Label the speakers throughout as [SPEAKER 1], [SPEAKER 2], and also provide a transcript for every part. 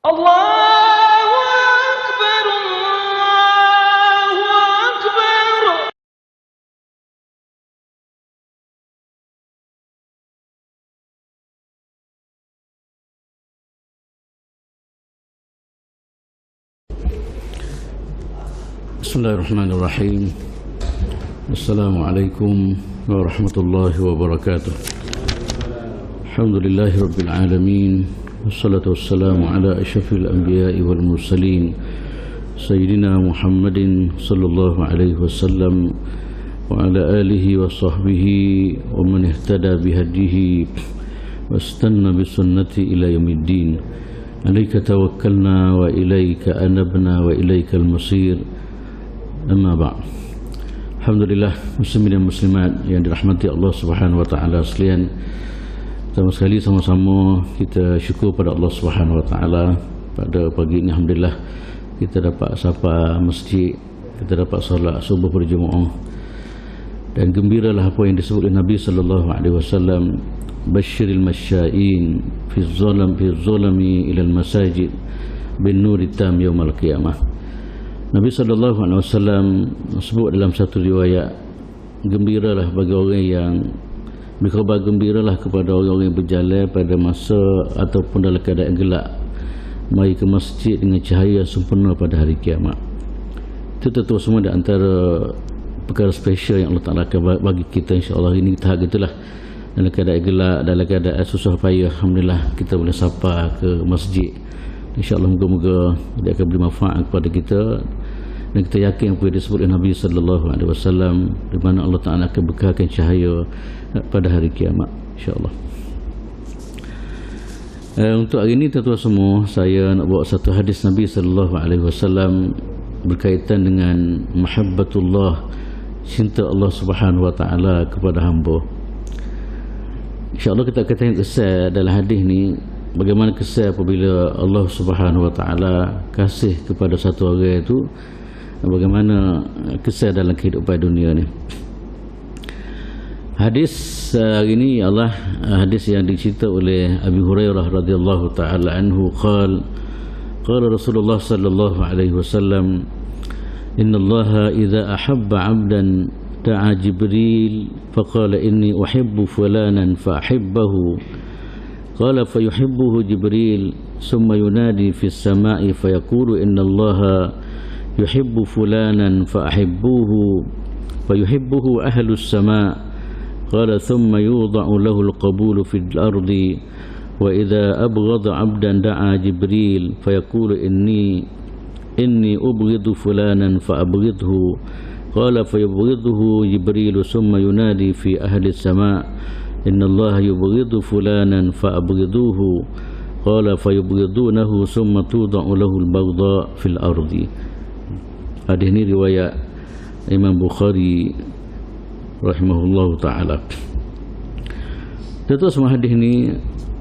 [SPEAKER 1] Allahu Akbar, Allahu Akbar.
[SPEAKER 2] Bismillahirrahmanirrahim. Assalamualaikum warahmatullahi wabarakatuh. Alhamdulillahi rabbil alamin. Wassalatu wassalamu ala asyrafil anbiya'i wal mursalin Sayyidina Muhammadin sallallahu alaihi wasallam wa ala alihi wa sahbihi wa man ihtada bihadihi wastanna bisunnati ila yaumiddin. Alaika tawakkalna wa ilaika anabna wa ilaikal masir. Amma ba'd. Alhamdulillah, muslimin dan muslimat yang dirahmati Allah Subhanahu wa taala sekalian. Pertama sekali sama-sama kita syukur pada Allah Subhanahu wa taala pada pagi ini alhamdulillah kita dapat sapa masjid, kita dapat solat subuh berjemaah. Dan gembiralah apa yang disebut oleh Nabi sallallahu alaihi wasallam, basyiril masya'in fi zalami ila al-masajid bin nuri tam yaumil qiyamah. Nabi sallallahu alaihi wasallam sebut dalam satu riwayat, gembiralah bagi orang yang berkhabar gembiralah kepada orang-orang yang berjalan pada masa ataupun dalam keadaan gelap, mari ke masjid dengan cahaya sempurna pada hari kiamat. Itu tentu semua di antara perkara spesial yang Allah Ta'ala akan bagi kita, insya-Allah. Ini tahap itulah, dalam keadaan gelap, dalam keadaan susah payah, alhamdulillah kita boleh sapa ke masjid. InsyaAllah moga-moga dia akan beri manfaat kepada kita, dan kita yakin apa yang disebut oleh Nabi sallallahu alaihi wasallam, di mana Allah Ta'ala akan bekalkan cahaya pada hari kiamat, insyaAllah. Untuk hari ini tuan-tuan semua, saya nak bawa satu hadis Nabi sallallahu alaihi wasallam berkaitan dengan mahabbatullah, cinta Allah Subhanahu wa taala kepada hamba. InsyaAllah kita akan tengok kisah dalam hadis ni, bagaimana kisah apabila Allah Subhanahu wa taala kasih kepada satu orang itu, bagaimana kisah dalam kehidupan dunia ni. Hadis hari ini Allah hadis yang dicerita oleh Abi Hurairah radhiyallahu taala anhu, qala Rasulullah sallallahu alaihi wasallam, innallaha idza ahabba 'abdan da'a Jibril faqala inni uhibbu fulanan fa ahibbahu. Qala fayuhibbuhu Jibril summa yunadi fis sama'i fayaqulu innallaha yuhibbu fulanan fa ahibbuhu fayuhibbuhu ahlus sama'. Qala thumma yudha'u lahu al-qabulu fil ardi wa idza abghadha 'abdan da'a Jibril fayaqulu inni ubghidu fulanan fa abghidhu. Qala fayubghidhuhu Jibril summa yunadi fi ahli as-sama' innallaha yubghidu fulanan fa abghiduhu. Qala fayubghidunahu summa tudha'u lahu al-baghdha fil ardi. Hadis ini riwayat Imam Bukhari rahimahullahu ta'ala. Tentu semua hadis ini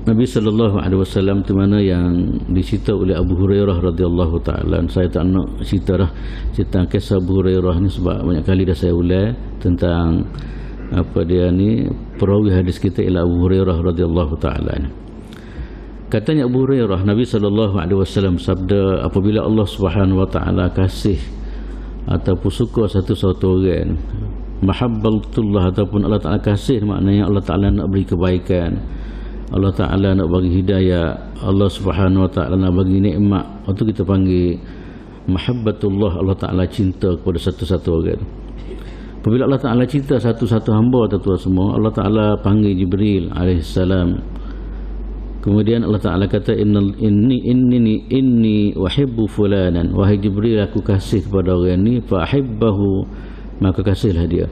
[SPEAKER 2] Nabi sallallahu alaihi wasallam di mana yang dicerita oleh Abu Hurairah radhiyallahu ta'ala. Saya tak nak cerita dah cerita kisah Abu Hurairah ni sebab banyak kali dah saya ulang tentang apa dia ni, perawi hadis kita ialah Abu Hurairah radhiyallahu ta'ala. Katanya Abu Hurairah, Nabi sallallahu alaihi wasallam sabda, apabila Allah Subhanahu wa ta'ala kasih ataupun suka satu orang, mahabbatullah ataupun Allah Ta'ala kasih, maknanya Allah Ta'ala nak beri kebaikan, Allah Ta'ala nak bagi hidayah, Allah Subhanahu wa ta'ala nak bagi nikmat, itu kita panggil mahabbatullah. Allah Ta'ala cinta kepada satu-satu orang. Apabila Allah Ta'ala cinta satu-satu hamba, tuan-tuan semua, Allah Ta'ala panggil Jibril alaihissalam. Kemudian Allah Ta'ala kata, inni uhibbu fulanan, wahai Jibril, aku kasih kepada orang ni, fa ahibbahu, maka kasihlah dia.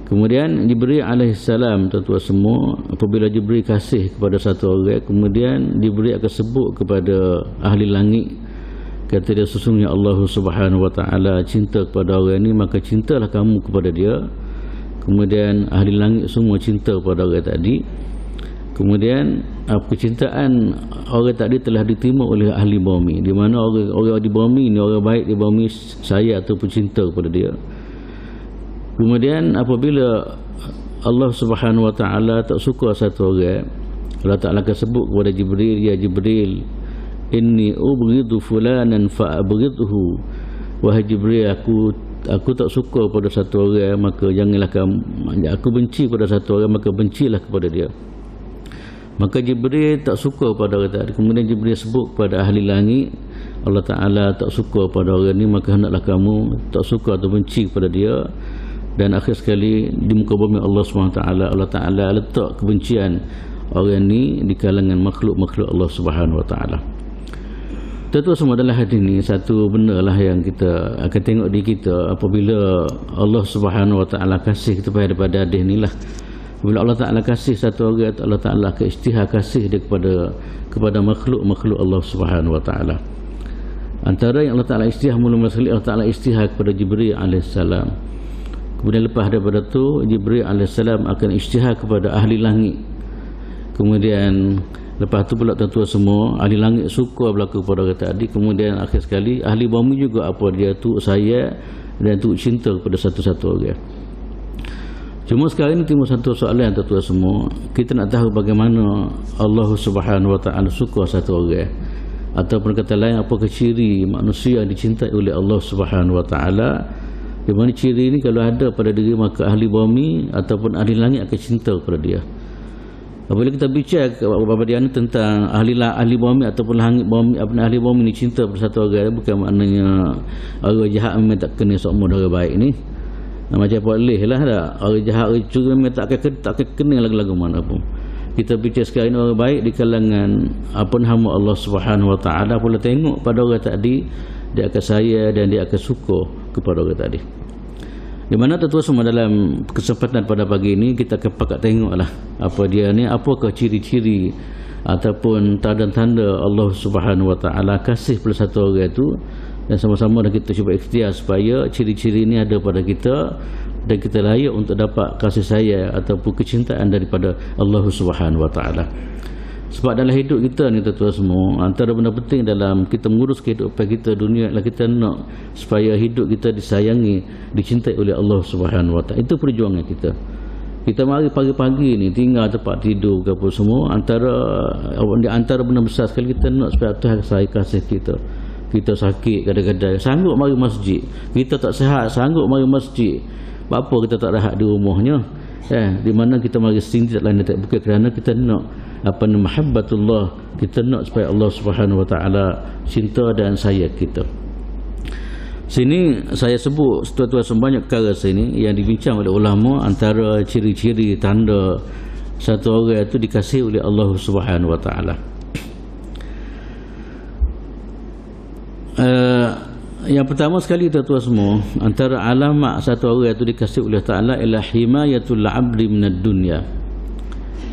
[SPEAKER 2] Kemudian Jibril alaihissalam, tuan-tuan semua, apabila Jibril kasih kepada satu orang, kemudian Jibril akan sebut kepada ahli langit, kata dia, sesungguhnya Allah Subhanahu wa ta'ala cinta kepada orang ni, maka cintalah kamu kepada dia. Kemudian ahli langit semua cinta kepada orang tadi. Kemudian kecintaan orang tadi telah diterima oleh ahli bumi, di mana orang di bumi ni, orang baik di bumi, saya ataupun cinta kepada dia. Kemudian apabila Allah Subhanahu wa ta'ala tak suka satu orang, Allah Ta'ala akan sebut kepada Jibril, ya Jibril, inni ubghidu fulanan fa abghidhu, wahai Jibril, aku tak suka pada satu orang, maka janganlah kamu, aku benci pada satu orang, maka bencilah kepada dia. Maka Jibril tak suka pada orang tadi. Kemudian Jibril sebut kepada ahli langit, Allah Ta'ala tak suka pada orang ni, maka hendaklah kamu tak suka atau benci kepada dia. Dan akhir sekali di muka bumi Allah SWT, Allah Ta'ala letak kebencian orang ni di kalangan makhluk-makhluk Allah SWT. Tentu semua adalah hadis ni satu benda lah yang kita akan tengok di kita apabila Allah SWT kasih kita daripada hadis ni lah. Bila Allah Ta'ala kasih satu orang, Allah Ta'ala akan isytihar kasih dia kepada makhluk-makhluk Allah Subhanahu Wa Ta'ala. Antara yang Allah Ta'ala isytihar mula-mula sekali, Allah Ta'ala isytihar kepada Jibril AS. Kemudian lepas daripada tu, Jibril AS akan isytihar kepada ahli langit. Kemudian lepas tu pula tentu semua ahli langit suka berlaku pada orang tadi. Kemudian akhir sekali ahli bumi juga apa dia tu sayang dan tu cinta kepada satu-satu orang. Cuma sekarang ini timbul satu soalan tuan-tuan semua. Kita nak tahu bagaimana Allah Subhanahu Wa Ta'ala suka satu orang, ataupun kata lain, apakah ciri manusia yang dicintai oleh Allah Subhanahu Wa Ta'ala. Di mana ciri ini kalau ada pada diri, maka ahli bumi ataupun ahli langit akan cinta kepada dia. Apabila kita bicara kepada dia tentang ahli bumi ataupun langit bumi, ahli bumi ni cinta pada satu orang, bukan maknanya orang jahat memang tak kena sokmo orang baik ni. Macam boleh lah tak, orang jahat, orang curi memang tak akan kena lagu-lagu mana pun. Kita bicara sekarang ini orang baik di kalangan hamba Allah Subhanahu Wa Ta'ala. Pula tengok pada orang tadi, dia akan sayang dan dia akan suka kepada orang tadi. Di mana tuan-tuan semua dalam kesempatan pada pagi ini kita akan pakat tengoklah apa dia ni, apakah ciri-ciri ataupun tanda-tanda Allah Subhanahu Wa Ta'ala kasih pada satu orang itu. Dan sama-sama dan kita cuba ikhtiar supaya ciri-ciri ini ada pada kita dan kita layak untuk dapat kasih sayang ataupun kecintaan daripada Allah Subhanahu Wa Ta'ala. Sebab dalam hidup kita ni tuan-tuan semua, antara benda penting dalam kita mengurus kehidupan kita dunia adalah kita nak supaya hidup kita disayangi, dicintai oleh Allah Subhanahu Wa Ta'ala. Itu perjuangan kita. Kita mari pagi-pagi ni tinggal tempat tidur ke apa semua, antara benda besar sekali kita nak supaya Tuhan kasih kita. Kita sakit kadang-kadang sanggup mari masjid, kita tak sihat sanggup mari masjid. Apa kita tak rehat di rumahnya? Di mana kita mari sini tak lain tak bukan kerana kita nak mahabbatullah, kita nak supaya Allah Subhanahu Wa Ta'ala cinta dan sayang kita. Sini saya sebut tuan-tuan sebanyak perkara sini yang dibincang oleh ulama, antara ciri-ciri tanda satu orang itu dikasihi oleh Allah Subhanahu Wa Ta'ala. Yang pertama sekali tuan-tuan semua, antara alamat satu orang itu dikasihi oleh Ta'ala ialah himayatul 'abdi minad dunya.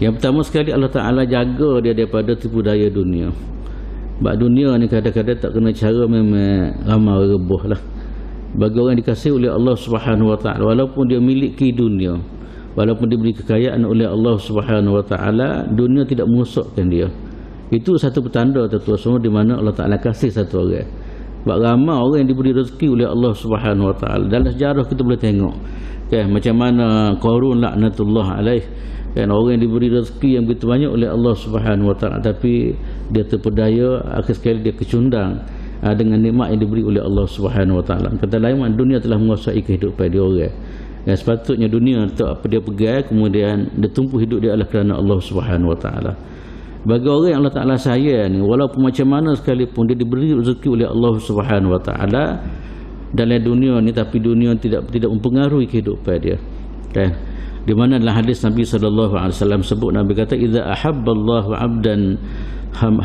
[SPEAKER 2] Yang pertama sekali Allah Ta'ala jaga dia daripada tipu daya dunia. Sebab dunia ni kadang-kadang tak kena cara memang ramai rebuh lah. Bagi orang dikasihi oleh Allah Subhanahu Wa Ta'ala, walaupun dia miliki dunia, walaupun diberi kekayaan oleh Allah Subhanahu Wa Ta'ala, dunia tidak merosakkan dia. Itu satu petanda tuan-tuan semua di mana Allah Ta'ala kasih satu orang. Sebab ramai orang yang diberi rezeki oleh Allah Subhanahu Wa Ta'ala. Dalam sejarah kita boleh tengok macam mana Qarun laknatullah alaih, orang yang diberi rezeki yang begitu banyak oleh Allah Subhanahu Wa Ta'ala, tapi dia terpedaya, akhir sekali dia kecundang dengan nikmat yang diberi oleh Allah Subhanahu Wa Ta'ala. Kata lain, dunia telah menguasai kehidupan dia orang. Sepatutnya dunia tak apa dia pegang, kemudian dia tumpu hidup dia adalah kerana Allah Subhanahu Wa Ta'ala. Bagi orang yang Allah Ta'ala sayang ni, walaupun macam mana sekalipun dia diberi rezeki oleh Allah Subhanahu Wa Ta'ala dalam dunia ni, tapi dunia tidak mempengaruhi kehidupan dia. Di mana dalam hadis Nabi SAW sebut, Nabi kata, idza ahabballahu 'abdan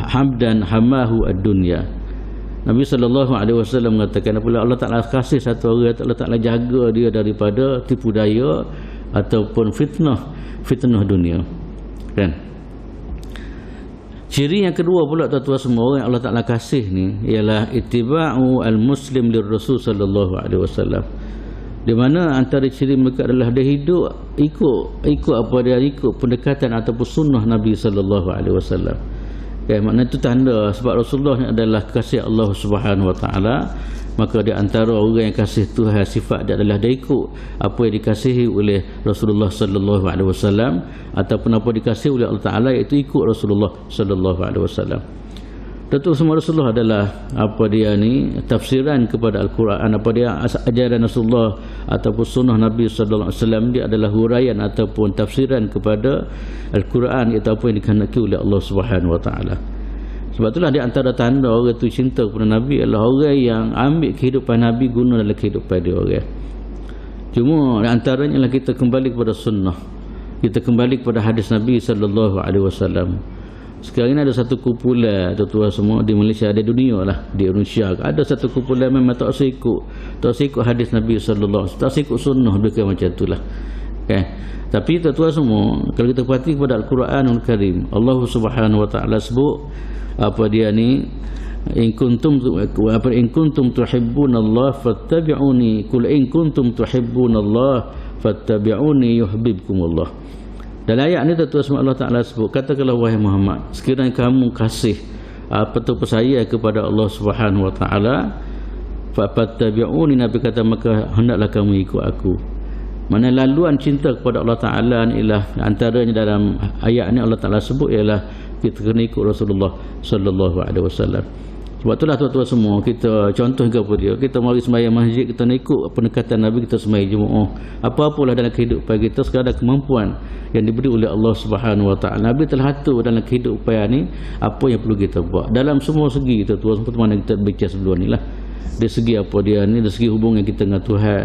[SPEAKER 2] hamdan hamahu ad-dunya. Nabi SAW mengatakan, apabila Allah Ta'ala kasih satu orang, Allah Ta'ala jaga dia daripada tipu daya ataupun fitnah dunia. Ciri yang kedua pula tuan-tuan semua, orang yang Allah Ta'ala kasih ni ialah ittiba'u al-muslim lirrasul sallallahu alaihi wasallam. Di mana antara ciri mereka adalah dia hidup ikut apa dia ikut pendekatan ataupun sunnah Nabi sallallahu alaihi wasallam. Maknanya itu tanda sebab Rasulullah ni adalah kekasih Allah Subhanahu Wa Ta'ala, maka di antara orang yang kasih Tuhan sifat dia adalah dia ikut apa yang dikasihi oleh Rasulullah sallallahu alaihi wasallam ataupun apa dikasihi oleh Allah Ta'ala, iaitu ikut Rasulullah sallallahu alaihi wasallam. Tentu semua Rasulullah adalah tafsiran kepada Al-Quran, ajaran Rasulullah ataupun sunnah Nabi sallallahu alaihi wasallam, dia adalah huraian ataupun tafsiran kepada Al-Quran, iaitu apa yang dikehendaki oleh Allah Subhanahu wa taala. Sebab itulah di antara tanda orang itu cinta kepada Nabi adalah orang yang ambil kehidupan Nabi guna dalam kehidupan dia orang. Cuma di antaranya adalah kita kembali kepada sunnah. Kita kembali kepada hadis Nabi sallallahu alaihi wasallam. Sekarang ini ada satu kumpulan tuan-tuan semua di Malaysia, ada dunia lah, di Indonesia ada satu kumpulan memang tak ikut hadis Nabi sallallahu alaihi wasallam, tak ikut sunnah, mereka macam itulah. Tapi tuan-tuan semua, kalau kita perhati kepada Al-Quranul Karim, Allah Subhanahu wa taala sebut in kuntum tuhibbunallaha fattabi'uni, qul in kuntum tuhibbunallaha fattabi'uni yuhibbukumullah. Dalam ayat ni tuan-tuan Allah Ta'ala sebut, katakanlah wahai Muhammad, sekiranya kamu kasih percaya kepada Allah Subhanahu wa taala, fattabi'uni, Nabi kata, maka hendaklah kamu ikut aku. Mana laluan cinta kepada Allah Ta'ala ialah antaranya dalam ayat ni Allah Ta'ala sebut ialah kita kena ikut Rasulullah sallallahu alaihi wasallam. Sebab itulah tuan-tuan semua, kita contoh kepada dia, kita mari sembahyang masjid, kita nak ikut pendekatan Nabi, kita sembahyang Jumaat. Apa-apalah dalam kehidupan kita, sekadar kemampuan yang diberi oleh Allah Subhanahu wa taala. Nabi telah atur dalam kehidupan ni apa yang perlu kita buat dalam semua segi, tuan-tuan, seperti mana kita bincang sebelum ni lah. Dari segi dari segi hubungan kita dengan Tuhan,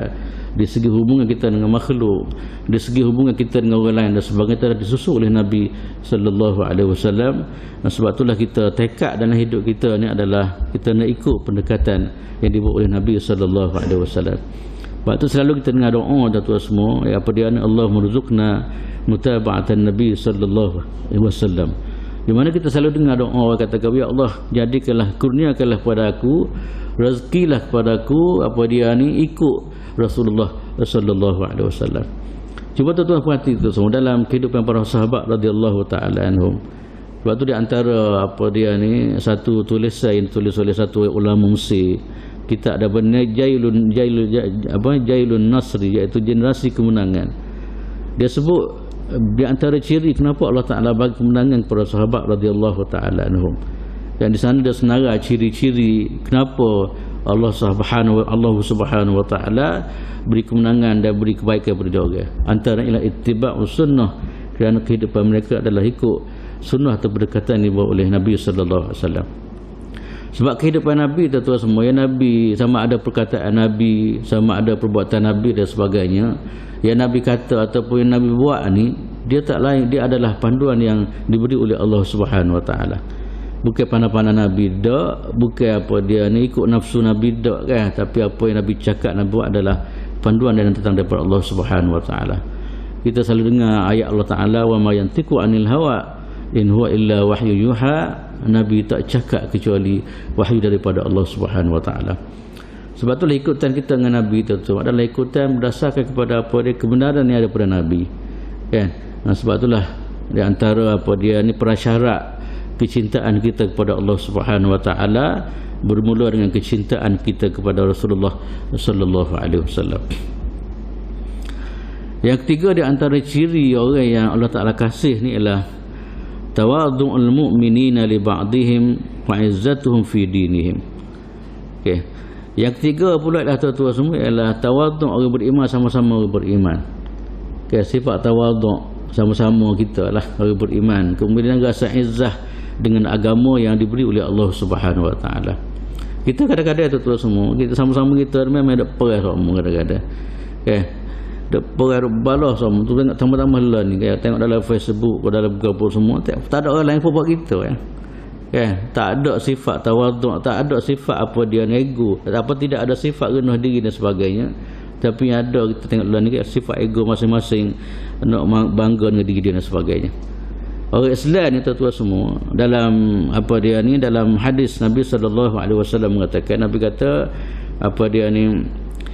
[SPEAKER 2] dari segi hubungan kita dengan makhluk, dari segi hubungan kita dengan orang lain dan sebagainya, telah disusun oleh Nabi sallallahu alaihi wasallam. Dan sebab itulah kita tekad dalam hidup kita ni adalah kita nak ikut pendekatan yang dibuat oleh Nabi sallallahu alaihi wasallam. Sebab tu selalu kita dengar doa tuan-tuan semua, Allah merzuqna mutaba'atan Nabi sallallahu alaihi wasallam. Di mana kita selalu dengar doa katakan, ya Allah, jadikanlah, kurniakanlah kepada aku, rezekilah kepada aku ikut Rasulullah sallallahu alaihi wasallam. Cuba tuan-tuan perhati tu semua dalam kehidupan para sahabat radhiyallahu taala anhum. Sebab tu di antara satu tulisan yang ditulis oleh satu ulama Mesir, kita ada benar Jailun Nasri, iaitu generasi kemenangan. Dia sebut di antara ciri kenapa Allah Taala bagi kemenangan kepada sahabat radhiyallahu taala anhum. Dan di sana dia senarai ciri-ciri kenapa Allah Subhanahu wa taala beri kemenangan dan beri kebaikan kepada dia orang. Antara ialah ittiba'us sunnah, kerana kehidupan mereka adalah ikut sunnah atau berdekatan yang dibawa oleh Nabi sallallahu alaihi wasallam. Sebab kehidupan Nabi tuan-tuan semua, yang Nabi sama ada perkataan Nabi, sama ada perbuatan Nabi dan sebagainya, yang Nabi kata ataupun yang Nabi buat ni, dia tak lain, dia adalah panduan yang diberi oleh Allah Subhanahu wa taala. Bukan pandang-pandang Nabi dak, bukan ikut nafsu Nabi dak kan, tapi apa yang Nabi cakap, Nabi buat adalah panduan yang datang daripada Allah Subhanahu wa taala. Kita selalu dengar ayat Allah Taala, wa ma yantiqu anil hawa in huwa illa wahyu yuha. Nabi tak cakap kecuali wahyu daripada Allah Subhanahu wa taala. Sebab itulah ikutan kita dengan Nabi itu adalah ikutan berdasarkan kepada kebenaran yang ada pada Nabi kan. Sebab itulah di antara prasyarat kecintaan kita kepada Allah Subhanahu wa taala bermula dengan kecintaan kita kepada Rasulullah sallallahu alaihi wasallam. Yang ketiga di antara ciri orang yang Allah Taala kasih ni ialah tawadhu'ul mu'minina li ba'dihim wa 'izzatuhum fi dinihim. Okey. Yang ketiga pula adalah tuan-tuan semua ialah tawadhu' orang beriman sama-sama orang beriman. Okey, sifat tawadhu' sama-sama kita lah orang beriman. Kemudian rasa izzah dengan agama yang diberi oleh Allah Subhanahu wa taala. Kita kadang-kadang tuan-tuan semua, kita sama-sama kita memang ada perang sama kadang-kadang. Okey. Perang balas sama tu, tengok tambah-tambah lah ni, tengok dalam Facebook, dalam Google semua, tak ada orang lain pun buat kita kan. Tak ada sifat tawaduk, tak ada sifat ego, tidak ada sifat rendah diri dan sebagainya. Tapi yang ada kita tengok lah ni, sifat ego masing-masing, nak bangga dengan diri dia dan sebagainya. Orang Islam ni tuan-tuan semua, dalam dalam hadis Nabi sallallahu alaihi wasallam mengatakan, Nabi kata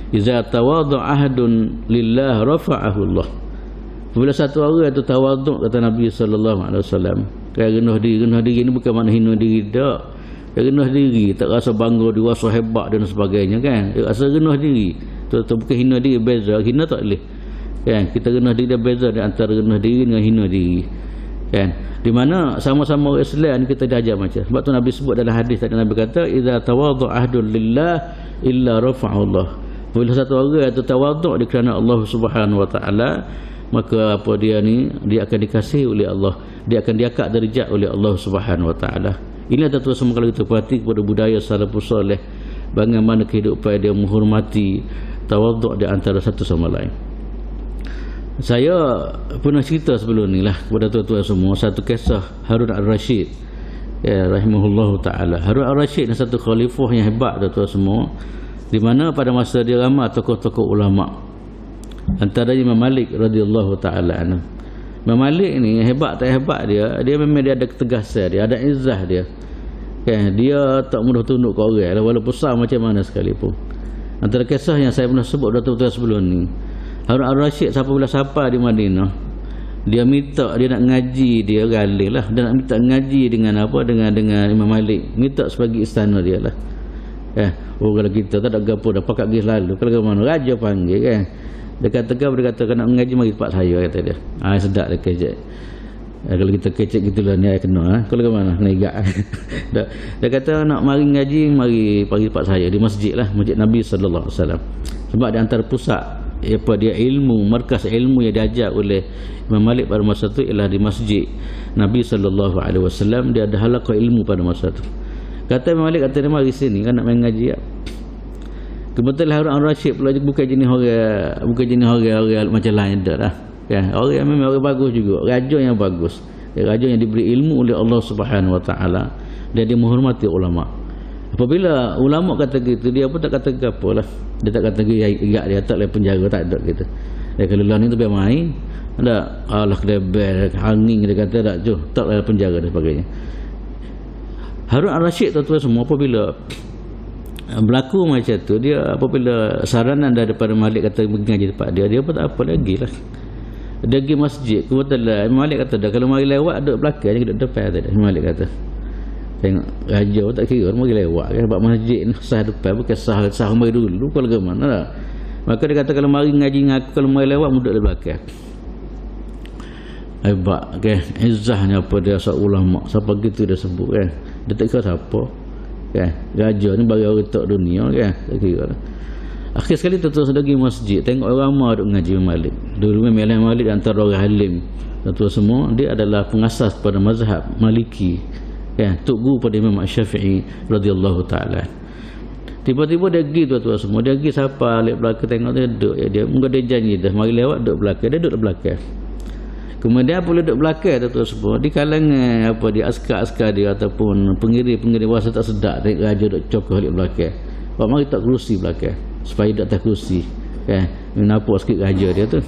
[SPEAKER 2] iza tawadhu ahadun lillah rafa'ahu Allah. Bila satu orang itu tawaduk, kata Nabi sallallahu alaihi wasallam, rendah diri ni bukan makna hina diri dak. Rendah diri, tak rasa bangga, dia rasa hebat dan sebagainya kan. Dia rasa rendah diri. Tu bukan hina diri, beza. Hina tak boleh. Kan? Kita rendah diri dah beza di antara rendah diri dengan hina diri. kan, di mana sama-sama orang Islam kita diajar macam. Sebab tu Nabi sebut dalam hadis tadi, Nabi kata idza tawadhu ahdun lillah illa rafa'ahu Allah. Bila satu orang itu tawaduk di kerana Allah Subhanahu wa taala, maka apa dia ni, dia akan dikasihi oleh Allah, dia akan diangkat darjat oleh Allah Subhanahu wa taala. Ini adalah tu semua kalau kita perhati kepada budaya salafus soleh, bagaimana kehidupan dia menghormati tawaduk di antara satu sama lain. Saya pernah cerita sebelum ni lah kepada tuan-tuan semua satu kisah Harun al-Rashid, ya, rahimahullahu ta'ala. Harun al-Rashid ni satu khalifah yang hebat tuan-tuan semua, di mana pada masa dia ramai tokoh-tokoh ulama, antaranya Imam Malik radhiyallahu ta'ala anhu. Imam Malik ni hebat tak hebat dia memang dia ada ketegasan, dia ada izzah dia, kan, dia tak mudah tunduk ke orang walaupun besar macam mana sekalipun. Antara kisah yang saya pernah sebut tuan-tuan sebelum ni, Harun al-Rashid apabila sampai di Madinah, dia minta, dia nak ngaji, dia galih lah, dia nak minta ngaji dengan apa, dengan Imam Malik, minta sebagai istana dia lah. Kalau kita tak ada gapo dah pakat pergi lalu, kalau mana raja panggil kan, dia kata nak ngaji mari tempat saya, kata dia. Sedap dia kecek. Kalau kita kecek gitulah ni kena kalau ke mana negak. Dia kata nak mari ngaji, mari pergi tempat saya di masjid lah, Masjid Nabi sallallahu alaihi wasallam. Sebab di antara pusat dia ilmu, markas ilmu yang diajar oleh Imam Malik pada masa itu ialah di Masjid Nabi sallallahu alaihi wasallam. Dia ada halaqah ilmu pada masa itu. Kata Imam Malik, kata dia mari sini kan nak main ngaji ya. Kebetulan Harun al-Rashid pula bukan jenis orang macam lain dah lah. Kan, orang yang memang orang bagus juga, raja yang bagus. Raja yang diberi ilmu oleh Allah Subhanahu wa taala, dan dia menghormati ulama. Apabila ulama kata gitu, dia pun tak kata apa lah. Dia tak kata igak dia tak boleh penjara, tak ada gitu. Dia kalau lah ni tu biar main, ada Allah kedebel angin, dia kata tak jauh, tak boleh penjara dan sebagainya. Harun al-Rashid tuan-tuan semua apabila berlaku macam tu, dia apabila saranan daripada Malik kata pergi ngaji tempat dia pun tak apa lagi lah. Dia pergi masjid, kebetulan Malik kata dah, kalau mari lewat duduk belakang je, duduk depan tadi. Malik kata tengok raja tak kira mari lewat kan, sebab masjid ni sah depan, bukan sah mari dulu kalau ke mana lah. Maka dia kata kalau mari ngaji dengan aku, kalau mari lewat duduk di belakang. Hebat kan, izzahnya apa dia seorang ulama, siapa gitu dia sebut kan. Dia tak kira siapa kan, raja ni bagi orang tak dunia kan, tak kira lah. Akhir sekali tuan-tuan sudah pergi masjid, tengok orang ramai duk ngaji Malik. Dulu memang Imam Malik antara orang alim tuan-tuan semua, dia adalah pengasas pada mazhab Maliki kan, tok guru pada Imam Syafi'i radhiyallahu taala. Tiba-tiba dia pergi tuan-tuan semua, dia pergi siapa alik belakang, tengok dia duduk dia mungkin dia janji dah mari lewat duduk belakang, dia duduk belakang. Kemudian apabila duduk belakang tuan-tuan semua, di kalangan apa dia askar-askar dia ataupun pengiring-pengiring rasa tak sedap tengok raja duduk cokoh alik belakang. Pak mari tak kerusi belakang supaya duduk atas kerusi kan, nampak sikit raja dia tu.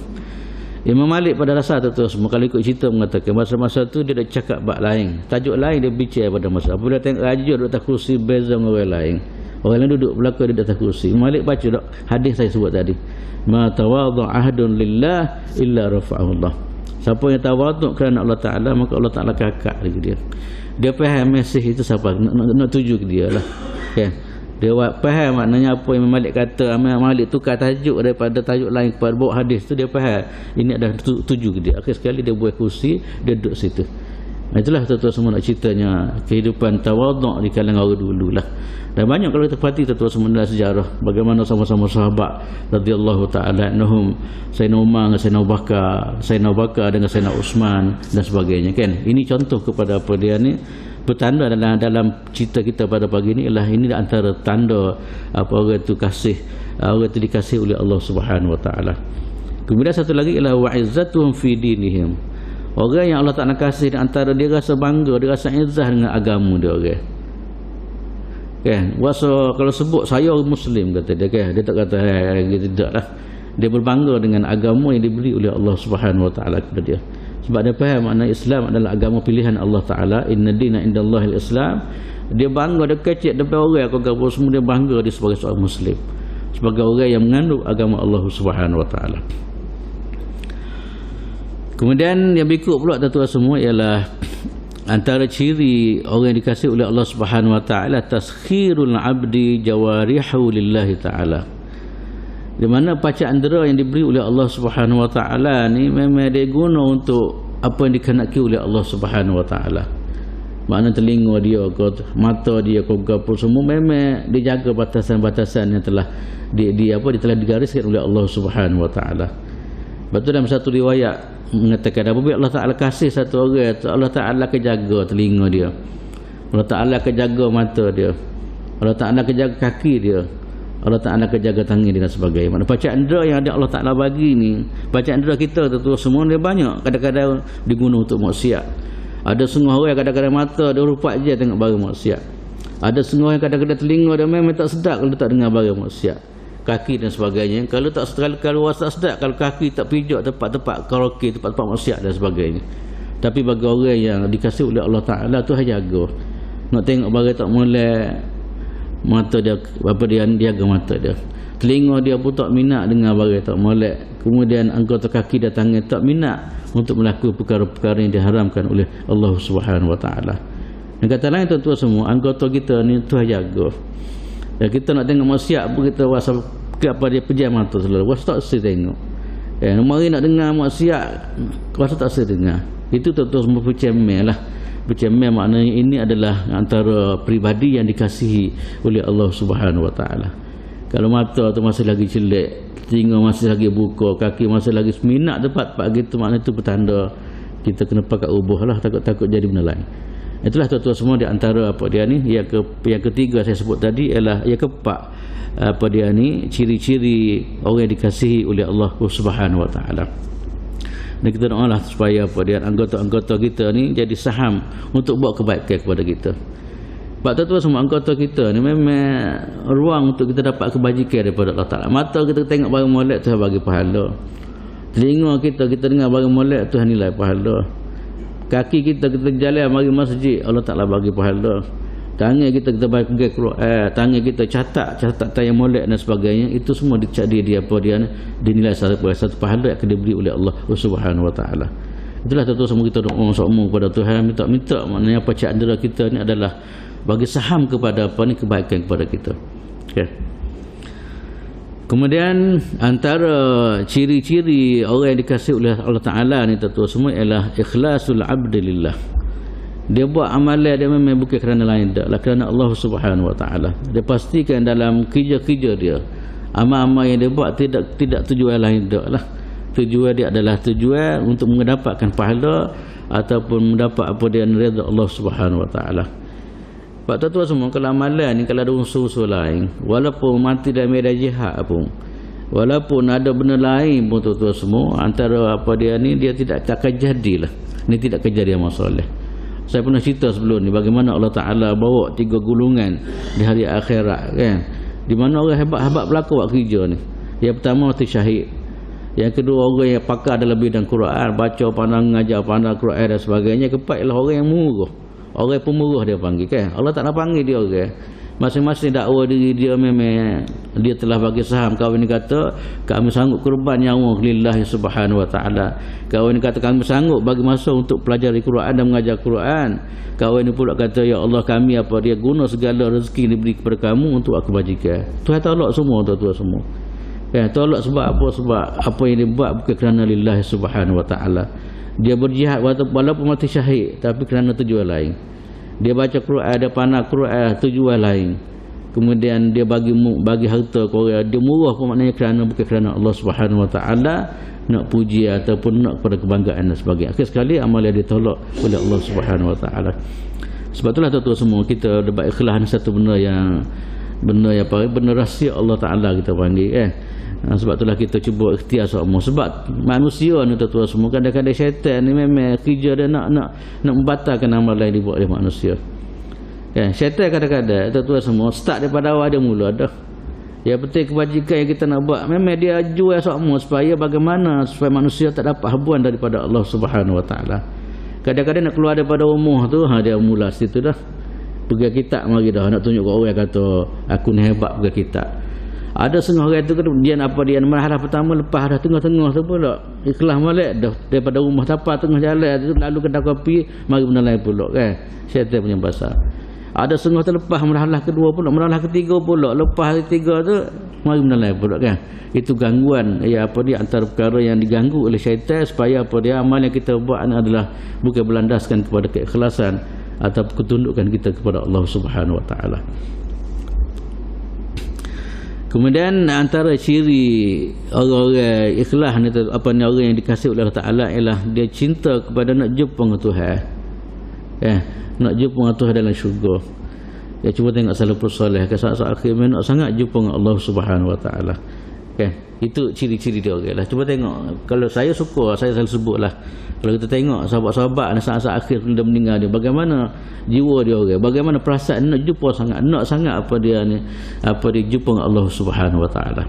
[SPEAKER 2] Imam Malik pada dasar tuan-tuan semua kalau ikut cerita mengatakan masa-masa tu dia dah cakap bab lain, tajuk lain dia bincang pada masa apabila tengok raja duduk atas kerusi beza dengan orang lain. Orang lain duduk belakang, dia atas kerusi. Malik baca tak hadis saya sebut tadi, ma tawadhu ahdun lillah illa rafa'ahu Allah. Siapa yang tawaduk kerana Allah Ta'ala, maka Allah Ta'ala kakak dia. Dia faham mesej itu siapa nak tuju ke dia lah kan. Dia faham maknanya apa yang Malik kata. Malik tukar tajuk daripada tajuk lain kepada bawa hadis tu, dia faham ini adalah tuju ke dia. Akhir sekali dia buat kursi, dia duduk situ. Itulah tuan-tuan semua nak ceritanya kehidupan tawaduk di kalangan orang dulu lah. Dan banyak kalau kita perhati tuan-tuan semua dalam sejarah bagaimana sama-sama sahabat radhiyallahu ta'ala anhum, Sayyidina Umar dengan Sayyidina Abu Bakar dengan Sayyidina Uthman dan sebagainya kan. Ini contoh kepada apa dia ni, bertanda dalam cerita kita pada pagi ni ialah ini antara tanda apa orang itu kasih, orang itu dikasih oleh Allah Subhanahu wa taala. Kemudian satu lagi ialah wa'izzatuhum fi dinihim. Orang yang Allah Ta'ala kasih antara dia rasa bangga, dia rasa izzah dengan agama dia orang kan. Kalau sebut saya orang Muslim kata dia kan, dia tak kata tidak lah. Dia berbangga dengan agama yang diberi oleh Allah Subhanahu wa taala kepada dia. Sebab dia faham makna Islam adalah agama pilihan Allah Ta'ala, inna dina indallahil Islam. Dia bangga, dia kecek depan orang kau semua, dia bangga dia sebagai seorang Muslim, sebagai orang yang mengandung agama Allah Subhanahu wa taala. Kemudian yang berikut pula tuan-tuan semua ialah antara ciri orang yang dikasihi oleh Allah Subhanahu wa taala, taskhirul abdi jawarihu lillahi taala. Di mana panca indera yang diberi oleh Allah Subhanahu wa taala ni memang dia guna untuk apa yang dikehendaki oleh Allah Subhanahu wa taala. Makna telinga dia ke mata dia ke apa semua memang dijaga batasan-batasan yang telah telah digariskan oleh Allah Subhanahu wa taala. Betul dalam satu riwayat mengatakan apabila Allah Taala kasih satu orang, Allah Taala akan jaga telinga dia. Allah Taala akan jaga mata dia. Allah Taala akan jaga kaki dia. Allah Taala akan jaga tangan dia dan sebagainya. Mana bacaan indera yang ada Allah Taala bagi ni, bacaan indera kita tu semua dia banyak, kadang-kadang digunakan untuk maksiat. Ada setengah orang kadang-kadang mata dia rupak je tengok barang maksiat. Ada setengah orang kadang-kadang telinga dia memang tak sedap kalau tak dengar barang maksiat. Kaki dan sebagainya, kalau tak kalau tak sedap kalau kaki tak pijak tempat-tempat karaoke, tempat-tempat maksiat dan sebagainya. Tapi bagi orang yang dikasih oleh Allah Taala tu jaga. Nak tengok barang tak molek, mata dia apa dia jaga mata dia. Telinga dia pun tak minat dengar barang tak molek. Kemudian anggota kaki dan tangan tak minat untuk melakukan perkara-perkara yang diharamkan oleh Allah Subhanahu wa taala. Dan kata lain tuan-tuan semua, anggota kita ni tu jaga. Ya, kita nak tengok maksiat pun kita wasap ke apa dia pejam mata selalu. Wasap tak sih tengok. Mari nak dengar maksiat, wasap tak sih dengar. Itu tuan-tuan semua bercemel lah. Bercemel maknanya ini adalah antara pribadi yang dikasihi oleh Allah Subhanahu wa taala. Kalau mata tu masih lagi celek, telinga masih lagi buka, kaki masih lagi seminat tempat-tempat gitu, maknanya itu petanda kita kena pakai ubah lah, takut-takut jadi benda lain. Itulah tuan-tuan semua di antara apa dia ni yang ketiga saya sebut tadi ialah yang keempat apa dia ni ciri-ciri orang yang dikasihi oleh Allah Subhanahu wa taala. Dan kita doalah supaya apa dia anggota-anggota kita ni jadi saham untuk buat kebaikan kepada kita. Sebab tuan-tuan semua anggota kita ni memang ruang untuk kita dapat kebajikan daripada Allah Taala. Mata kita tengok barang molek, Tuhan bagi pahala. Telinga kita dengar barang molek, Tuhan nilai pahala. Kaki kita jalan mari masjid, Allah Taala bagi pahala. Tangan kita bagi Quran, tangan kita catat yang molek dan sebagainya, itu semua dinilai satu pahala yang akan diberi oleh Allah Subhanahu wa taala. Itulah tuan-tuan semua kita doa semua kepada Tuhan, minta maknanya apa cakap kita ni adalah bagi saham kepada apa ni kebaikan kepada kita. Okey. Kemudian antara ciri-ciri orang yang dikasihi oleh Allah Taala ni tuan-tuan semua ialah ikhlasul abdillah. Dia buat amalan dia memang bukan kerana lain dak, kerana Allah Subhanahu wa taala. Dia pastikan dalam kerja-kerja dia, amal-amal yang dia buat tidak tujuan lain dak lah. Tujuan dia adalah tujuan untuk mendapatkan pahala ataupun mendapat apa dia redha Allah Subhanahu wa taala. Sebab tuan-tuan semua, kalau amalan ni kalau ada unsur-unsur lain, walaupun mati dalam medan jihad pun, walaupun ada benda lain pun tuan-tuan semua, antara apa dia ni dia tidak akan jadilah. Ini tidak kejadian masalah. Saya pernah cerita sebelum ni bagaimana Allah Taala bawa 3 golongan di hari akhirat kan. Di mana orang hebat-hebat berlaku buat kerja ni. Yang pertama mati syahid. Yang kedua orang yang pakar dalam bidang Quran, baca, pandang, mengajar, pandang Quran dan sebagainya. Keempat ialah orang yang murah. Orang pemurah dia panggil kan. Allah tak nak panggil dia orang. Masing-masing dakwa diri dia memang dia telah bagi saham. Kawan ni kata kami sanggup kurban nyawa lillahi subhanahu wa ta'ala. Kawan ni kata kami sanggup bagi masa untuk pelajari Quran dan mengajar Quran. Kawan ni pula kata ya Allah kami apa dia guna segala rezeki diberi kepada kamu untuk aku bajikan. Tuhan tolak semua tuan-tuan semua. Tolak sebab apa? Sebab apa yang dia buat bukan kerana lillahi subhanahu wa ta'ala. Dia berjihad walaupun mati syahid, tapi kerana tujuan lain. Dia baca Quran, dia pandang Quran, tujuan lain. Kemudian dia bagi harta Quran, dia murah pun maknanya bukan kerana Allah Subhanahu wa taala nak puji ataupun nak kepada kebanggaan dan sebagainya. Akhir sekali amal yang ditolak oleh Allah Subhanahu wa taala. Sebab itulah tuan-tuan semua kita dapat ikhlas ni satu benda yang benda rahsia Allah Taala kita panggil sebab itulah kita cuba ikhtiar semua. Sebab manusia ni tuan-tuan semua kadang-kadang syaitan ni memang kerja dia nak membatalkan amalan yang dibuat oleh manusia. Syaitan kadang-kadang tuan-tuan semua start daripada awal dia mula dah. Yang penting kebajikan yang kita nak buat memang dia jual semua supaya bagaimana supaya manusia tak dapat habuan daripada Allah Subhanahu wa taala. Kadang-kadang nak keluar daripada rumah tu dia mula situ dah. Pergi kitab mari dah nak tunjuk kat orang kata aku ni hebat pergi kitab. Ada setengah orang tu dia marhalah pertama lepas dah tengah-tengah tu pula ikhlas balik dah daripada rumah tapar tengah jalan tu lalu kedai kopi mari benda lain pula kan. Syaitan punya pasal. Ada setengah terlepas marhalah kedua pula, marhalah ketiga pula, lepas hari tiga tu mari menalah pula kan. Itu gangguan antara perkara yang diganggu oleh syaitan supaya amal yang kita buat adalah bukan berlandaskan kepada keikhlasan atau ketundukan kita kepada Allah Subhanahu wa taala. Kemudian antara ciri orang-orang ikhlas ni orang yang dikasihi oleh Allah Taala ialah dia cinta kepada nak jumpa dengan Tuhan. Nak jumpa dengan Tuhan dalam syurga. Ya cuba tengok salafus soleh ke saat-saat akhir nak sangat jumpa dengan Allah Subhanahu wa taala. Itu ciri-ciri dia lah. Cuba tengok, kalau saya suka, saya selalu sebutlah, kalau kita tengok sahabat-sahabat saat-saat akhir dia meninggal dia, bagaimana jiwa dia bagaimana perasaan nak jumpa sangat, nak sangat dia jumpa dengan Allah Subhanahu wa taala.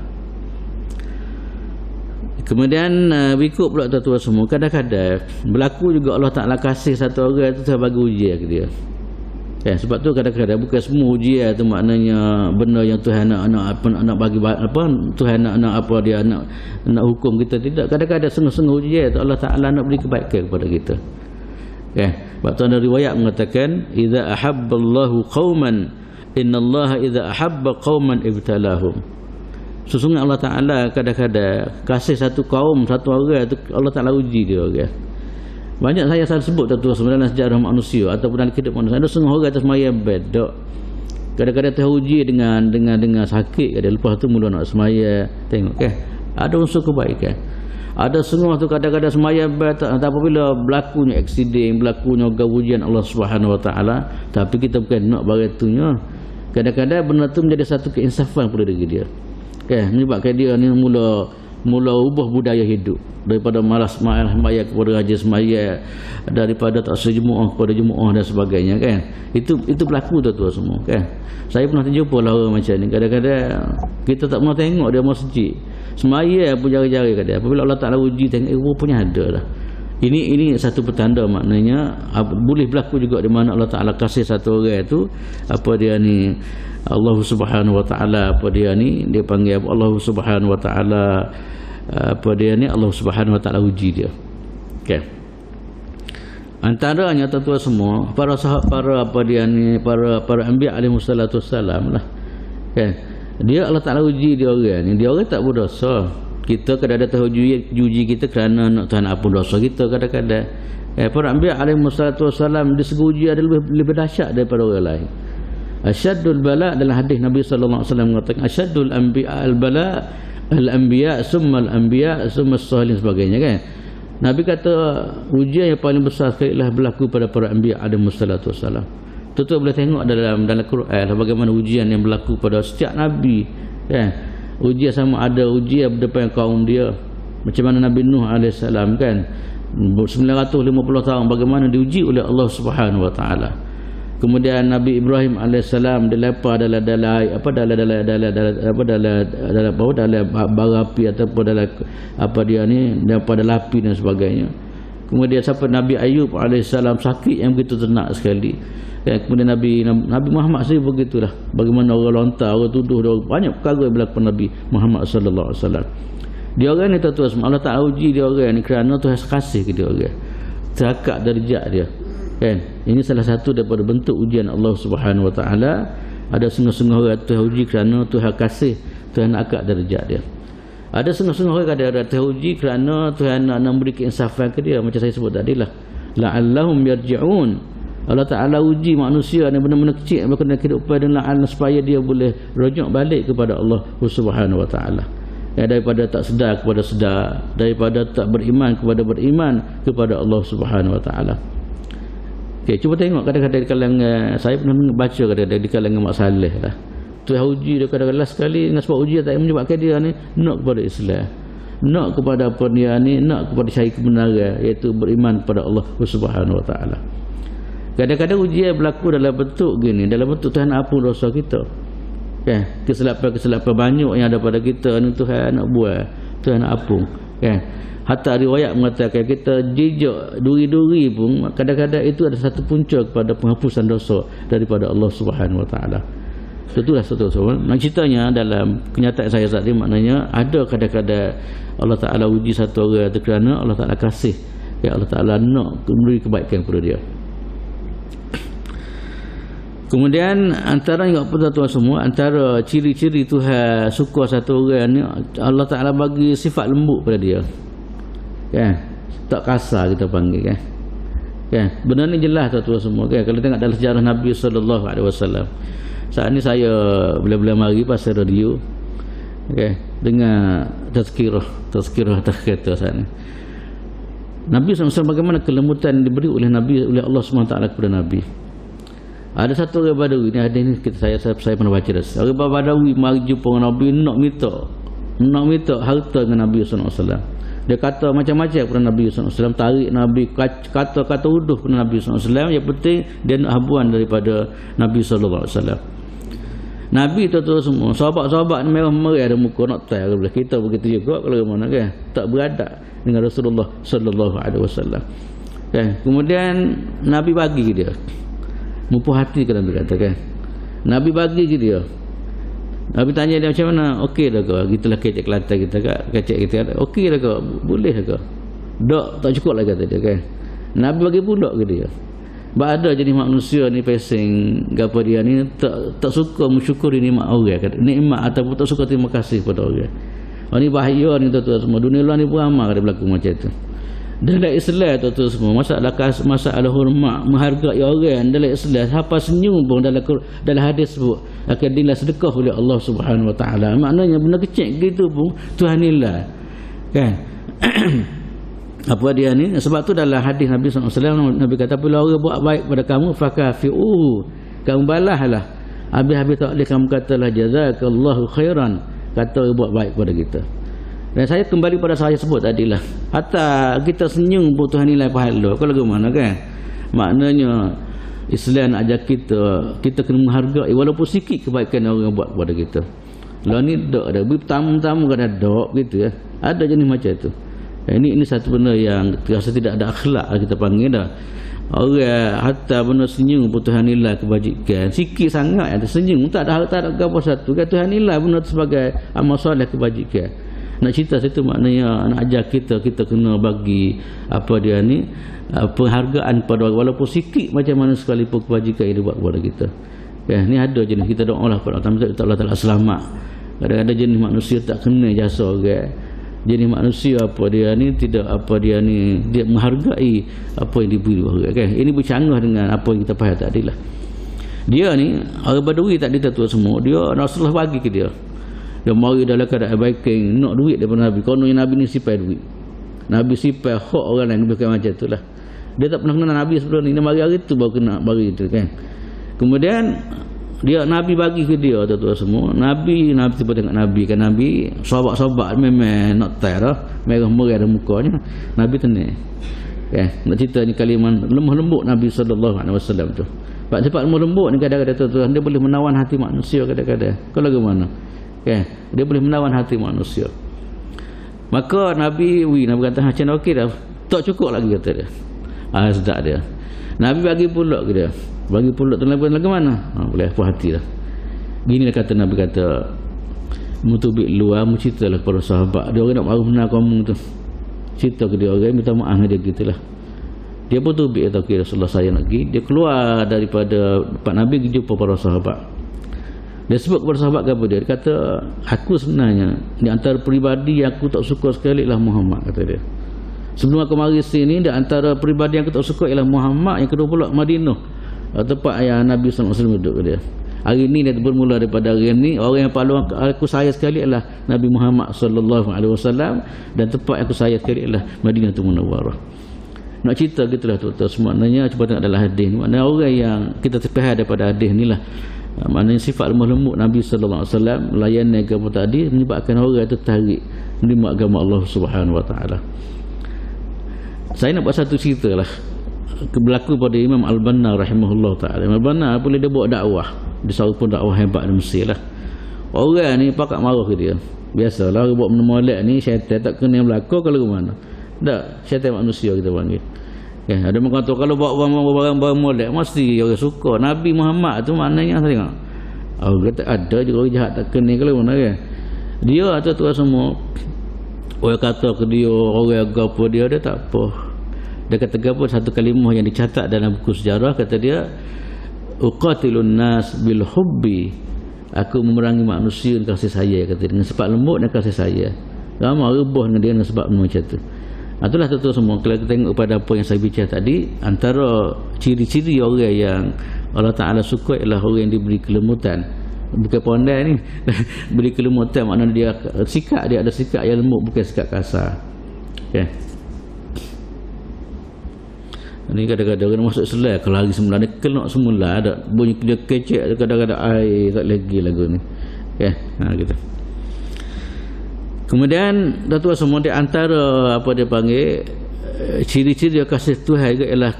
[SPEAKER 2] Kemudian berikut pula tuan-tuan semua, kadang-kadang berlaku juga Allah Taala kasih satu orang tu bagi ujian ke dia. Sebab tu kadang-kadang bukan semua ujian tu maknanya benda yang Tuhan nak bagi Tuhan nak hukum kita, tidak. Kadang-kadang setengah-setengah ujian tu Allah Taala nak beri kebaikan kepada kita. Sebab tu ada riwayat mengatakan idza ahabballahu qauman innallaha idza ahabba qauman ibtalahum. Sesungguhnya Allah Taala kadang-kadang kasih satu kaum, satu orang tu Allah Taala uji dia. Banyak saya selalu sebut dalam sejarah manusia ataupun dalam kehidupan manusia, ada setengah orang atas semaya bedok. Kadang-kadang teruji dengan sakit, lepas tu mula nak semaya. Tengok ada unsur kebaikan. Ada setengah tu kadang-kadang semaya bedok, apabila berlakunya aksiden, berlakunya ujian Allah Subhanahu wa taala, tapi kita bukan nak baratunya. Kadang-kadang benda tu menjadi satu keinsafan pada diri dia. Menyebabkan dia ni mula ubah budaya hidup daripada malas semaya kepada rajin semaya, daripada tak sejumuah kepada jumuah dan sebagainya itu berlaku tuan-tuan semua Saya pernah terjumpa lah orang macam ni. Kadang-kadang kita tak pernah tengok dia masjid semaya pun jari-jari kadang. Apabila Allah Taala uji tengok rupanya ada lah. Ini satu petanda, maknanya boleh berlaku juga di mana Allah Taala kasih satu orang tu Allah Subhanahu wa taala dia panggil Allah Subhanahu wa taala Allah Subhanahu wa taala uji dia. Antaranya tuan-tuan semua para anbiya alaihi wassalatu wassalam lah. Dia Allah Taala uji dia orang tak berdosa. Kita kadang-kadang uji kita kerana nak Tuhan ampun dosa kita kadang-kadang. Para anbiya alaihi wassalatu wassalam disegi ada lebih dahsyat daripada orang lain. Asyaddul bala dalam hadis Nabi sallallahu alaihi wasallam mengatakan asyaddul anbiya al-bala al-anbiya summa al-anbiya summa as-salihin sebagainya Nabi kata ujian yang paling besar sekali lah berlaku pada para anbiya alaihi wassalatu wassalam. Tuan-tuan boleh tengok dalam Quran bagaimana ujian yang berlaku pada setiap nabi ujian sama ada ujian depan kaum dia. Macam mana Nabi Nuh AS 950 tahun bagaimana diuji oleh Allah Subhanahu wa taala. Kemudian Nabi Ibrahim AS dilepas dalam bara api ataupun dalam daripada api dan sebagainya. Kemudian sampai Nabi Ayub AS sakit yang begitu ternak sekali. Kemudian Nabi Muhammad sendiri begitulah. Bagaimana orang lontar, orang tuduh, banyak perkara yang berlaku Nabi Muhammad sallallahu alaihi wasallam. Dia orang ni tuan-tuan semua Allah Taala uji dia orang ni kerana Tuhan kasih ke dia orang. Terangkat darjat dia. Ini salah satu daripada bentuk ujian Allah Subhanahu wa taala. Ada setengah-setengah orang Tuhan uji kerana Tuhan kasih, Tuhan nak angkat darjat dia. Ada setengah-setengah orang kadang-kadang Tuhan uji kerana Tuhan nak memberi keinsafan ke dia, macam saya sebut tadi lah. La'allahum yarji'un. Allah Ta'ala uji manusia yang benar-benar kecil berkenaan kehidupan dan la'al supaya dia boleh rujuk balik kepada Allah Subhanahu wa taala. Daripada tak sedar kepada sedar, daripada tak beriman kepada beriman kepada Allah Subhanahu wa taala. Cuba tengok kadang-kadang di kalangan saya pernah baca kadang-kadang di kalangan Mak Saleh lah. Tuhan uji dia kadang-kadang sekali dengan sebab ujian tak menyebabkan dia ni nak kepada Islam, nak kepada nak kepada cari kebenaran, iaitu beriman kepada Allah Subhanahu wa taala. Kadang-kadang ujian berlaku dalam bentuk gini, dalam bentuk Tuhan ampun dosa kita. Kesilapan-kesilapan banyak yang ada pada kita ni Tuhan nak buat, Tuhan nak ampun. Hatta riwayat mengatakan kita jejak duri-duri pun kadang-kadang itu ada satu punca kepada penghapusan dosa daripada Allah Subhanahu wa taala. Itulah satu soal. Nak ceritanya dalam kenyataan saya saat ini maknanya ada kadang-kadang Allah Taala uji satu orang itu kerana Allah Taala kasih. Allah Taala nak memberi kebaikan kepada dia. Kemudian antara yang tuan-tuan semua, antara ciri-ciri Tuhan suka satu orang ni, Allah Ta'ala bagi sifat lembut pada dia, kan? Tak kasar kita panggil, kan? Kan? Benda ni jelas tuan-tuan semua, kan? Kalau tengok dalam sejarah Nabi SAW, saat ni saya bila-bila mari pasal radio, okay, dengan tazkirah atas kereta saat ni. Nabi SAW bagaimana kelembutan diberi oleh Allah SWT kepada Nabi. Ada satu orang Badawi ni, ada ni saya pernah baca dah. Orang Badawi mari jumpa dengan Nabi, nak minta harta dengan Nabi SAW. Dia kata macam-macam kepada Nabi SAW, tarik Nabi, kata uduh kepada Nabi SAW. Yang penting dia nak habuan daripada Nabi SAW. Nabi tu semua, sahabat-sahabat ni merah-merah ada muka, nak tahu boleh kita begitu juga kalau mana, kan? Tak beradab dengan Rasulullah SAW. Kan? Kemudian Nabi bagi ke dia, mupuh hati kan Nabi kata, kan? Nabi bagi ke dia. Nabi tanya dia macam mana? Okey dah kau? Gitulah kecek Kelantan kita, kecek kita. Okey dah kau? Boleh dah kau? Tak cukup lah kata dia, kan? Nabi bagi pula ke dia. Ada jenis manusia ni pesing gapo dia ni tak suka mensyukuri nikmat orang, kata nikmat, ataupun tak suka terima kasih pada orang. Ni bahaya ni tuan-tuan semua. Dunia luar ni pun ramai ada berlaku macam tu. Dalam Islam tuan-tuan semua, masalah hormat, menghargai orang dalam Islam, siapa senyum pun dalam hadis sebut akan dinilai sedekah oleh Allah Subhanahu Wa Taala. Maknanya benda kecil gitu pun Tuhan nilai, kan? Apa dia ni? Sebab tu dalam hadis Nabi SAW, Nabi kata bila orang buat baik pada kamu, fakafi'u, kamu balaslah. Habis-habis tak boleh kamu katalah jazakallahu khairan, kata orang buat baik pada kita. Dan saya kembali pada saya sebut tadilah, hatta kita senyum pun Tuhan nilai pahala. Kalau bagaimana, kan? Maknanya Islam nak ajar kita kena menghargai walaupun sikit kebaikan orang buat kepada kita. Lah ni dak ada tamu-tamu kan ada gitu, ya. Ada jenis macam tu. Ini satu benda yang terasa tidak ada akhlak kita panggil dah. Orang hatta benda senyum pun Tuhan nilai kebajikan. Sikit sangat ada senyum, tak ada apa satu, kan? Tuhan nilai benda sebagai amal soleh kebajikan. Nak cerita situ maknanya nak ajar kita kena bagi apa dia ni, penghargaan pada orang walaupun sikit macam mana sekalipun kebajikan yang dia buat kepada kita. Kan? Ni ada jenis kita doalah pada Allah Taala selamat. Kadang-kadang jenis manusia tak kena jasa orang. Jadi manusia apa dia ni tidak apa dia ni, dia menghargai apa yang diberi orang, kan? Ini bercanggah dengan apa yang kita faham tadi lah. Dia ni orang Badawi tak ditatua semua, dia Rasulullah bagi ke dia. Dia mari dalam keadaan baiking, nak duit daripada Nabi. Kononnya Nabi ni sipai duit. Nabi sipai hak orang lain, bukan macam itulah. Dia tak pernah kenal Nabi sebelum ni. Dia mari hari tu baru kena bagi itu, kan? Kemudian dia Nabi bagi ke dia tuan-tuan semua. Nabi tiba tengok Nabi, kan? Nabi sahabat-sahabat memang nak tahu dah, merah-merah ada mukanya. Nabi tenang, kan? Nak cerita ni kalimat lemah lembut Nabi SAW tu. Sebab lemah lembut ni kadang-kadang tuan-tuan, dia boleh menawan hati manusia kadang-kadang. Kalau bagaimana, kan? Dia boleh menawan hati manusia. Maka Nabi kata macam okey dah, tak cukup lagi kata dia. Sedap dia. Nabi bagi pulak ke dia. Bagi pulak tu lagu mana? Boleh puas hati dah. Gini lah kata Nabi kata, mutubik luar mu ceritalah kepada sahabat dia, orang nak baru benar kamu tu. Cerita ke dia, orang minta maaf dia gitulah. Dia pun tubik kata, okey Rasulullah saya nak pergi. Dia keluar daripada tempat Nabi pergi jumpa para sahabat. Dia sebut kepada sahabat apa dia? Dia kata, aku sebenarnya di antara peribadi yang aku tak suka sekali ialah Muhammad, kata dia. Sebelum aku mari sini, di antara peribadi yang aku tak suka ialah Muhammad, yang kedua pula Madinah, tempat yang Nabi SAW duduk dia. Hari ni dia bermula daripada hari ni, orang yang paling aku sayang sekali adalah Nabi Muhammad SAW, dan tempat yang aku sayang sekali adalah Madinatul Munawwarah. Nak cerita gitulah tuan-tuan. Semaknanya cuba tengok dalam hadis ni, maknanya orang yang kita terpihak daripada hadis ni lah, maknanya sifat lemah lembut Nabi SAW, layanan agama tadi menyebabkan orang itu tarik menerima agama Allah Subhanahu Wa Taala. Saya nak buat satu cerita lah, berlaku pada Imam Al-Banna rahimahullah ta'ala. Imam Al-Banna boleh dia buat dakwah, dia selalu pun dakwah hebat di Mesir lah. Orang ni pakat marah ke dia. Biasalah orang buat molek ni, syaitan tak kena yang berlaku kalau ke mana. Tak, syaitan manusia kita panggil. Ada orang kata kalau bawa barang-barang molek mesti orang suka. Nabi Muhammad tu maknanya tengok, kata ada juga orang jahat tak kena kalau mana, kan? Dia tuan-tuan semua, orang kata ke dia orang agama dia tak apa. Dia kata apa, satu kalimah yang dicatat dalam buku sejarah, kata dia uqatilun nas bil hubbi, aku memerangi manusia dengan kasih saya, kata dengan sebab lembut dan kasih saya. Ramai rebah dengan dia dengan sebab macam tu. Itulah tentu semua. Kalau kita tengok pada apa yang saya bincang tadi, antara ciri-ciri orang yang Allah Ta'ala suka ialah orang yang diberi kelembutan. Bukan pandai ni beri kelembutan, maknanya dia sikap, dia ada sikap yang lembut, bukan sikap kasar. Okay. Ini kadang-kadang orang masuk selai, kalau hari semula dia kelak semula, ada bunyi dia kecek, kadang-kadang air tak lagi lagu ni. Okay. Gitu. Kemudian datuk semua di antara apa dia panggil ciri-ciri dia kasih Tuhan ialah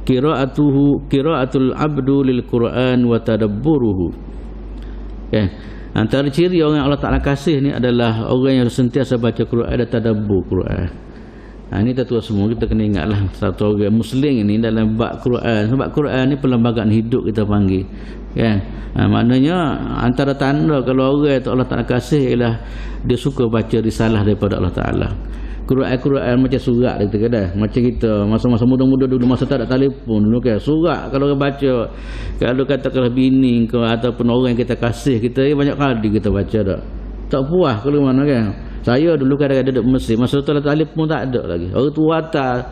[SPEAKER 2] qiraatul abdu lil Quran wa tadabburuhu. Antara ciri orang yang Allah Taala kasih ni adalah orang yang sentiasa baca Quran dan tadabbur Quran. Ini datuk semua kita kena ingatlah, satu orang Muslim ini dalam bab Quran. Sebab Quran ni perlembagaan hidup kita panggil. Maknanya antara tanda kalau orang yang Allah Taala kasih ialah dia suka baca risalah daripada Allah Taala. Quran macam surat kita kata. Macam kita masa-masa muda-muda dulu, masa tak ada telefon dulu kan. Surat kalau orang baca, kalau katakanlah bini ke ataupun orang yang kita kasih, kita banyak kali kita baca dah. Tak puas kalau mana kan. Saya dulu kadang-kadang duduk Mesir, masa tu telefon tak ada lagi. Orang tua atas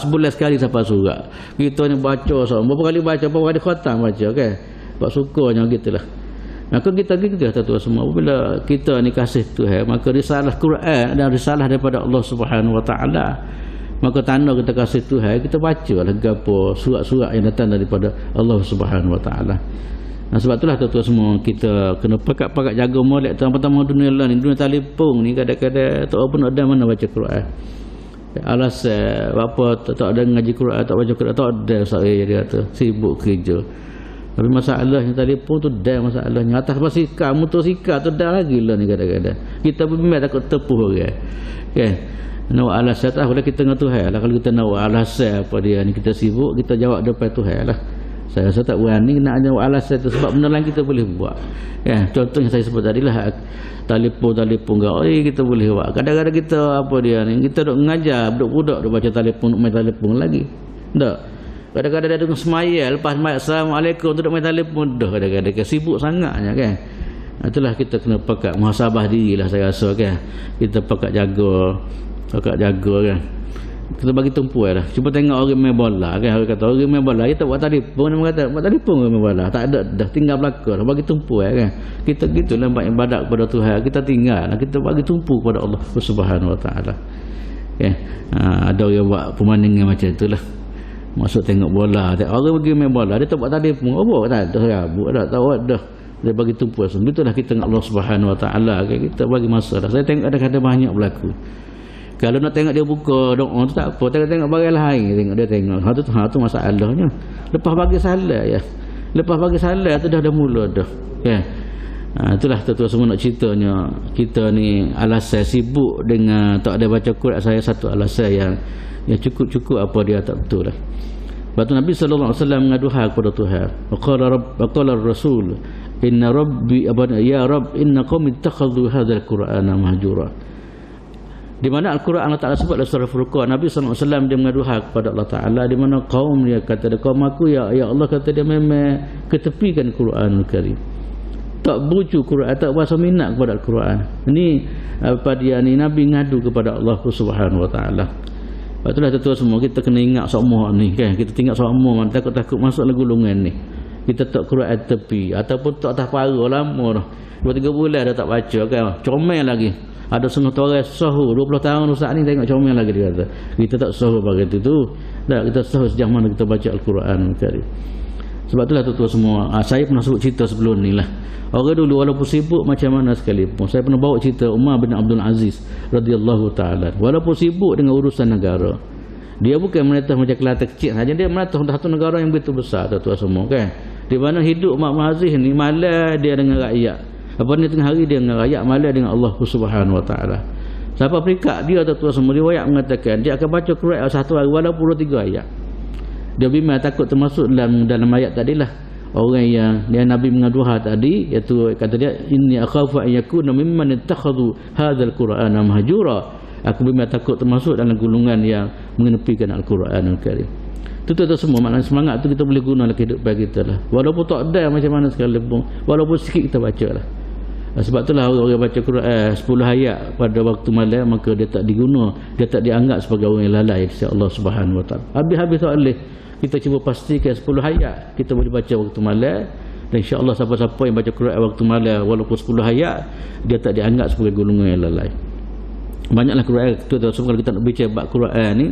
[SPEAKER 2] sebulan sekali sampai surat. Kita ni baca berapa kali baca, berapa kali khatam baca kan. Sebab sukanya gitulah. Maka kita tahu semua apabila kita ni kasih Tuhan, maka risalah Quran dan risalah daripada Allah Subhanahu Wa Taala, maka tanda kita kasih Tuhan, kita baca lah gapo surat-surat yang datang daripada Allah Subhanahu Wa Taala. Sebab itulah tuan-tuan semua kita kena pakat-pakat jaga molek pertama dunia lah ni, dunia telefon ni kadang-kadang tak apa nak ada mana baca Quran. Alasan apa tak ada ngaji Quran, tak baca Quran, tak ada saya dia kata sibuk kerja. Tapi masalahnya telefon tu dah masalahnya. Atas basikal, motosikal tu dah lagi lah ni kadang-kadang. Kita memang takut tepuh orang. Okay. Nak alasan tak boleh kita dengan Tuhan lah. Kalau kita nak alasan apa dia ni kita sibuk, kita jawab depan Tuhan lah. Saya rasa tak berani nak jawab alasan tu sebab benda lain kita boleh buat. Contoh yang saya sebut tadi lah, telefon kau kita boleh buat. Kadang-kadang kita apa dia ni, kita duk mengajar budak-budak duk baca telefon, main telefon lagi. Tak. Kadang-kadang dia duduk semayal, lepas semayal Assalamualaikum, duduk main telefon dah, kadang-kadang sibuk sangatnya kan. Itulah kita kena pakat muhasabah diri lah saya rasa kan. Kita pakat jaga kan. Kita bagi tumpuan lah. Cuba tengok orang main bola kan, orang kata orang main bola dia tak buat telefon, dia kata buat telefon orang main bola, tak ada dah, tinggal belakang, bagi tumpuan kan. Kita gitulah buat ibadat kepada Tuhan, kita tinggal, kita bagi tumpu kepada Allah Subhanahu Wa Taala. Ada orang buat pemandangan macam itulah. Masuk tengok bola, orang pergi main bola dia tak buat telefon, apa tak ada rabuk dah, tak buat dah, dia bagi tumpuan. Begitulah kita dengan Allah Subhanahu Wa Taala kan, kita bagi masa dah. Saya tengok kadang-kadang banyak berlaku. Kalau nak tengok dia buka doa tu tak apa, tengok barang lain, dia tengok ha tu masalahnya. Lepas bagi salah tu dah mula dah kan. Itulah tuan-tuan semua nak ceritanya, kita ni alasan sibuk dengan tak ada baca Quran. Saya satu alasan yang cukup apa dia tak betul lah. Lepas tu Nabi sallallahu alaihi wasallam mengaduha kepada Tuhan. Qala Rasul inna rabbi ya Rabb inna qaumi ittakhadhu hadzal Qur'ana mahjura. Di mana Al-Quran Allah Ta'ala sebut dalam surah Furqan, Nabi SAW dia mengaduha kepada Allah Ta'ala, di mana kaum dia kata dia, kaum aku ya Allah, kata dia memang ketepikan Quranul Karim, tak bucu Quran, tak berasa minat kepada Al-Quran. Ini apa dia ni, Nabi ngadu kepada Allah Subhanahu Wa Ta'ala. Itulah tuan semua kita kena ingat semua ni kan, kita tinggal semua takut masuk lagu golongan ni. Kita tak Quran tepi ataupun tak parah lama dah, 2-3 bulan dah tak baca kan, comel lagi. Ada setengah orang sahur 20 tahun Ustaz ni tengok comel lagi dia kata. Kita tak sahur bagi itu. Tak, kita sahur sejak mana kita baca Al-Quran Karim. Sebab itulah tuan-tuan semua, saya pernah sebut cerita sebelum ni lah. Orang dulu walaupun sibuk macam mana sekalipun, saya pernah bawa cerita Umar bin Abdul Aziz radhiyallahu taala. Walaupun sibuk dengan urusan negara, dia bukan menetah macam Kelantan kecil saja, dia menetah satu negara yang begitu besar tuan-tuan semua kan. Di mana hidup Mak Aziz ni malah dia dengan rakyat. Apa ni tengah hari dia dengan rakyat, malah dengan Allah Subhanahu Wa Taala. Siapa peringkat dia tuan-tuan semua, riwayat mengatakan dia akan baca Quran satu hari walaupun 3 ayat. Dia bimbang takut termasuk dalam ayat tadilah orang yang Nabi mengaduha tadi, iaitu kata dia inni akhafu an yakuna mimman ittakhadhu hadzal Qur'ana mahjura. Aku bimbang takut termasuk dalam golongan yang mengenepikan Al-Quranul Karim. Itu semua maknanya semangat tu kita boleh guna dalam kehidupan kita lah. Walaupun tak ada macam mana sekalipun, walaupun sikit kita baca lah. Sebab itulah orang baca Quran 10 ayat pada waktu malam, maka dia tak diguna, dia tak dianggap sebagai orang yang lalai di sisi Allah Subhanahu Wa Taala. Habis-habis tak boleh kita cuba pastikan 10 ayat kita boleh baca waktu malam, dan insya-Allah siapa-siapa yang baca Quran waktu malam walaupun 10 ayat, dia tak dianggap sebagai golongan yang lalai. Banyaklah Quran tu semua kalau kita nak baca bab Quran ni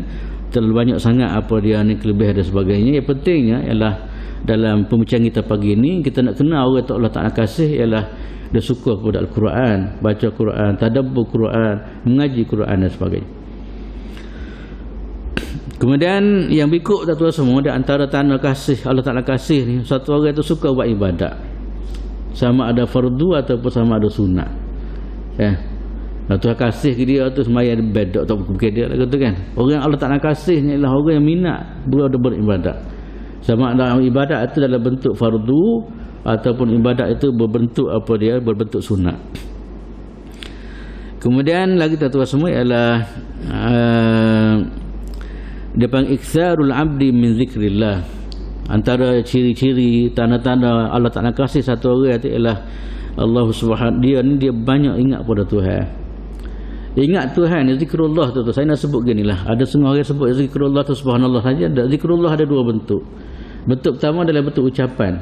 [SPEAKER 2] terlalu banyak sangat apa dia ni kelebihan dan sebagainya. Yang pentingnya ialah dalam pembicaraan kita pagi ni kita nak kenal orang tak Allah Taala kasih ialah dia suka kepada Al-Quran, baca Quran, tadabbur Quran, mengaji Quran dan sebagainya. Kemudian yang berikut tuan semua, di antara tanda kasih Allah Taala kasih ni, satu orang itu suka buat ibadat, sama ada fardu ataupun sama ada sunat. Tuhan kasih ke dia tu semaya bedok tak bukan dia lah kata kan. Orang Allah Taala kasih ni ialah orang yang minat beribadat. Sama ada ibadat itu dalam bentuk fardu ataupun ibadat itu berbentuk apa dia, berbentuk sunat. Kemudian lagi tuan semua ialah dia panggil iktsarul abdi min zikrillah. Antara ciri-ciri tanda-tanda Allah Taala kasih satu orang itu ialah Allah Subhanahu dia banyak ingat pada Tuhan. Ingat Tuhan, zikrullah tu saya nak sebut ginilah. Ada setengah orang sebut zikrullah tu subhanallah saja. Zikrullah ada dua bentuk. Bentuk pertama adalah bentuk ucapan,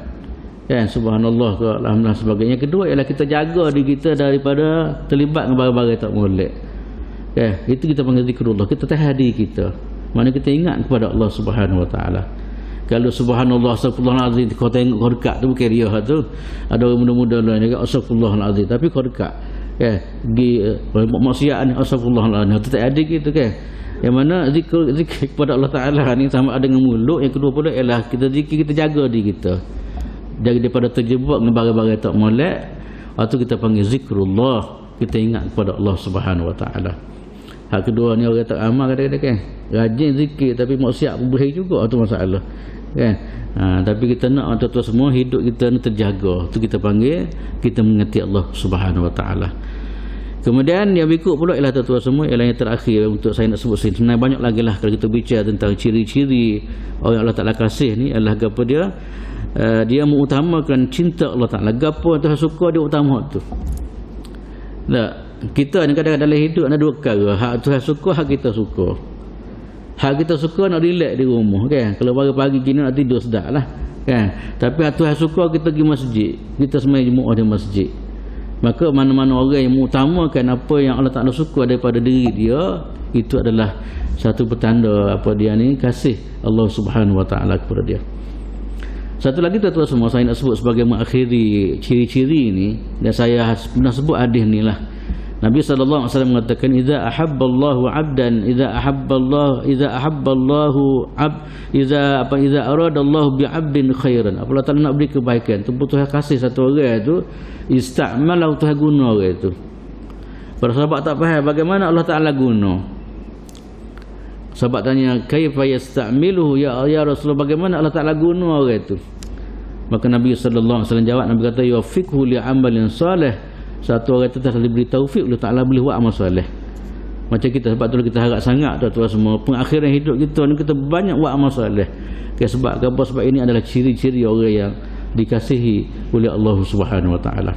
[SPEAKER 2] kan, subhanallah ke alhamdulillah sebagainya. Kedua ialah kita jaga diri kita daripada terlibat dengan barang-barang tak molek. Itu kita panggil zikrullah. Kita tahan diri kita. Mana kita ingat kepada Allah Subhanahu Wa Taala. Kalau subhanallah astagfirullahalazim kau tengok kau dekat tu bukan dia tu. Ada orang muda-muda lain juga astagfirullahalazim tapi kau dekat. Di maksiat ni astagfirullahalazim tu tak ada gitu kan. Yang mana zikir kepada Allah Taala ni sama ada dengan mulut. Yang kedua pula ialah kita zikir, kita jaga diri kita daripada terjebak dengan barang-barang tak molek. Atau kita panggil zikrullah, kita ingat kepada Allah Subhanahu Wa Taala. Hak kedua ni orang tak amal kadang-kadang kan, rajin zikir tapi maksiat pun boleh juga, tu masalah kan. Tapi kita nak tuan-tuan semua hidup kita ni terjaga, tu kita panggil kita mengerti Allah Subhanahu Wa Taala. Kemudian yang berikut pula ialah tuan-tuan semua ialah yang terakhir untuk saya nak sebut sini. Sebenarnya banyak lagi lah kalau kita bicara tentang ciri-ciri orang Allah Taala kasih ni ialah apa dia, dia mengutamakan cinta Allah Taala. Gapo Tuhan suka dia utama tu. Tak, kita ni kadang-kadang dalam hidup ada dua perkara, hak Tuhan suka, hak kita suka. Hak kita suka nak relax di rumah kan. Kalau pagi-pagi gini nak tidur sedap lah kan. Tapi hak Tuhan suka kita pergi masjid, kita sembahyang Jumaat di masjid. Maka mana-mana orang yang mengutamakan apa yang Allah Ta'ala suka daripada diri dia, itu adalah satu petanda apa dia ni kasih Allah Subhanahu Wa Ta'ala kepada dia. Satu lagi tuan-tuan semua saya nak sebut sebagai mengakhiri ciri-ciri ni, dan saya pernah sebut hadis ni lah. Nabi sallallahu alaihi wasallam mengatakan idza ahabballahu 'abdan idza aradallahu bi'abdin khairan. Apabila Allah nak beri kebaikan tu, Tuhan kasih satu orang tu, ista'malahu, Tuhan guna orang itu. Para sahabat tak faham bagaimana Allah Taala guna. Sahabat tanya, kaifa yasta'miluhu ya Rasulullah, bagaimana Allah Taala guna orang itu? Maka Nabi sallallahu alaihi wasallam jawab, Nabi kata yuwaffiqhu li amalin salih. Satu orang itu telah diberi taufik Allah Ta'ala boleh buat amal soleh. Macam kita, sebab tu kita harap sangat tuan-tuan semua pengakhiran hidup kita ni kita banyak buat amal soleh. Sebab apa? Sebab ini adalah ciri-ciri orang yang dikasihi oleh Allah Subhanahu Wa Ta'ala.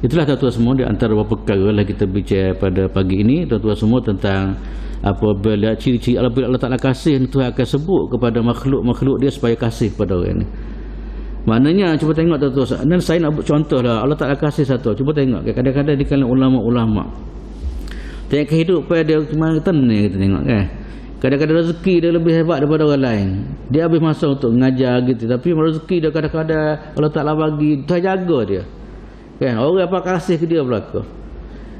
[SPEAKER 2] Itulah tuan-tuan semua di antara beberapa perkara lah kita bicara pada pagi ini tuan-tuan semua tentang apabila ciri-ciri Allah Ta'ala kasih, Tuhan akan sebut kepada makhluk-makhluk dia supaya kasih kepada orang ni. Maknanya cuba tengok tuan-tuan, dan saya nak buat contoh lah. Allah Ta'ala kasih satu, cuba tengok kadang-kadang di kalangan ulama-ulama tengok kehidupan dia kemana tenang, kita tengok kan. Kadang-kadang rezeki dia lebih hebat daripada orang lain. Dia habis masa untuk mengajar gitu, tapi rezeki dia kadang-kadang Allah Ta'ala bagi, Tuhan jaga dia kan. Orang apa kasih ke dia belaka.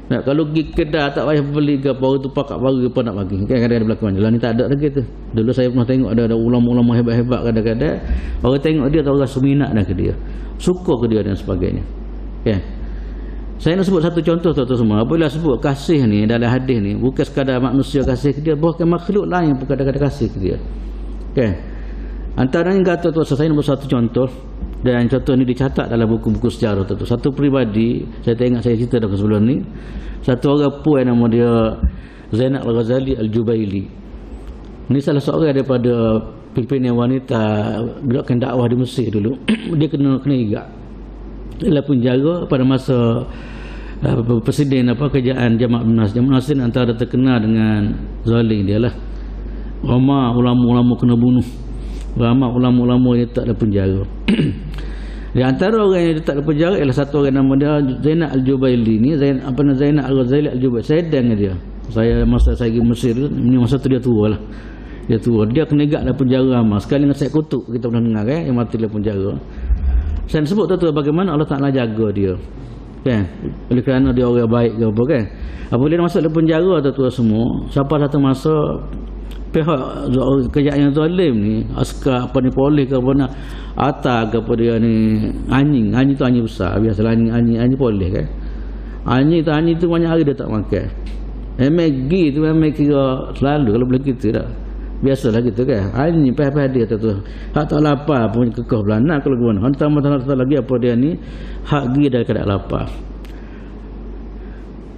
[SPEAKER 2] Nak kalau pergi kedai tak payah beli ke apa, tu pakat baru apa nak bagi kan, kadang-kadang belakang lah ni tak ada lagi tu. Dulu saya pernah tengok ada ulama-ulama hebat-hebat, kadang-kadang orang tengok dia tak rasa minat dah ke dia, suka ke dia dan sebagainya kan. Saya nak sebut satu contoh tuan-tuan semua. Apabila sebut kasih ni dalam hadis ni, bukan sekadar manusia kasih ke dia, bahkan makhluk lain pun kadang-kadang kasih ke dia kan. Antaranya kata tuan-tuan, saya nak buat satu contoh, dan contoh ni dicatat dalam buku-buku sejarah tu. Satu peribadi, saya tengok saya cerita dah sebelum ni, satu orang puan nama dia Zainal Al-Ghazali Al-Jubaili. Ni salah seorang daripada pimpinan wanita gerakan dakwah di Mesir dulu. Dia kena igak. Ialah penjara pada masa presiden kerajaan Jamal bin Nasir antara terkenal dengan zalim dia lah. Ramai ulama-ulama kena bunuh. Ramai ulama-ulama yang tak ada penjara. Di antara orang yang tak ada penjara ialah satu orang nama dia Zainal Al-Jubaili ni, Zainal Al-Ghazali Al-Jubaili. Saya dengan dia. Saya masa saya pergi Mesir ni, masa tu dia tua lah. Dia tua. Dia kena igak dalam penjara amal. Sekali dengan Syed Qutb kita pernah dengar yang mati dalam penjara. Saya sebut tu bagaimana Allah Ta'ala jaga dia. Kan? Oleh kerana dia orang baik ke apa kan. Apabila dia masuk dalam penjara tu semua, siapa satu masa pihak kerajaan yang zalim ni, askar apa ni, polis ke apa nak atas ke apa dia ni, anjing tu anjing besar. Biasalah anjing polis kan. Anjing tu banyak hari dia tak makan. MG tu memang kira selalu kalau boleh kita dah. Biasalah gitu kan. Anjing peh-peh dia tu. Hak tak lapar pun kekeh belanak kalau gimana. Hantar lagi apa dia ni, hak gi dah keadaan lapar.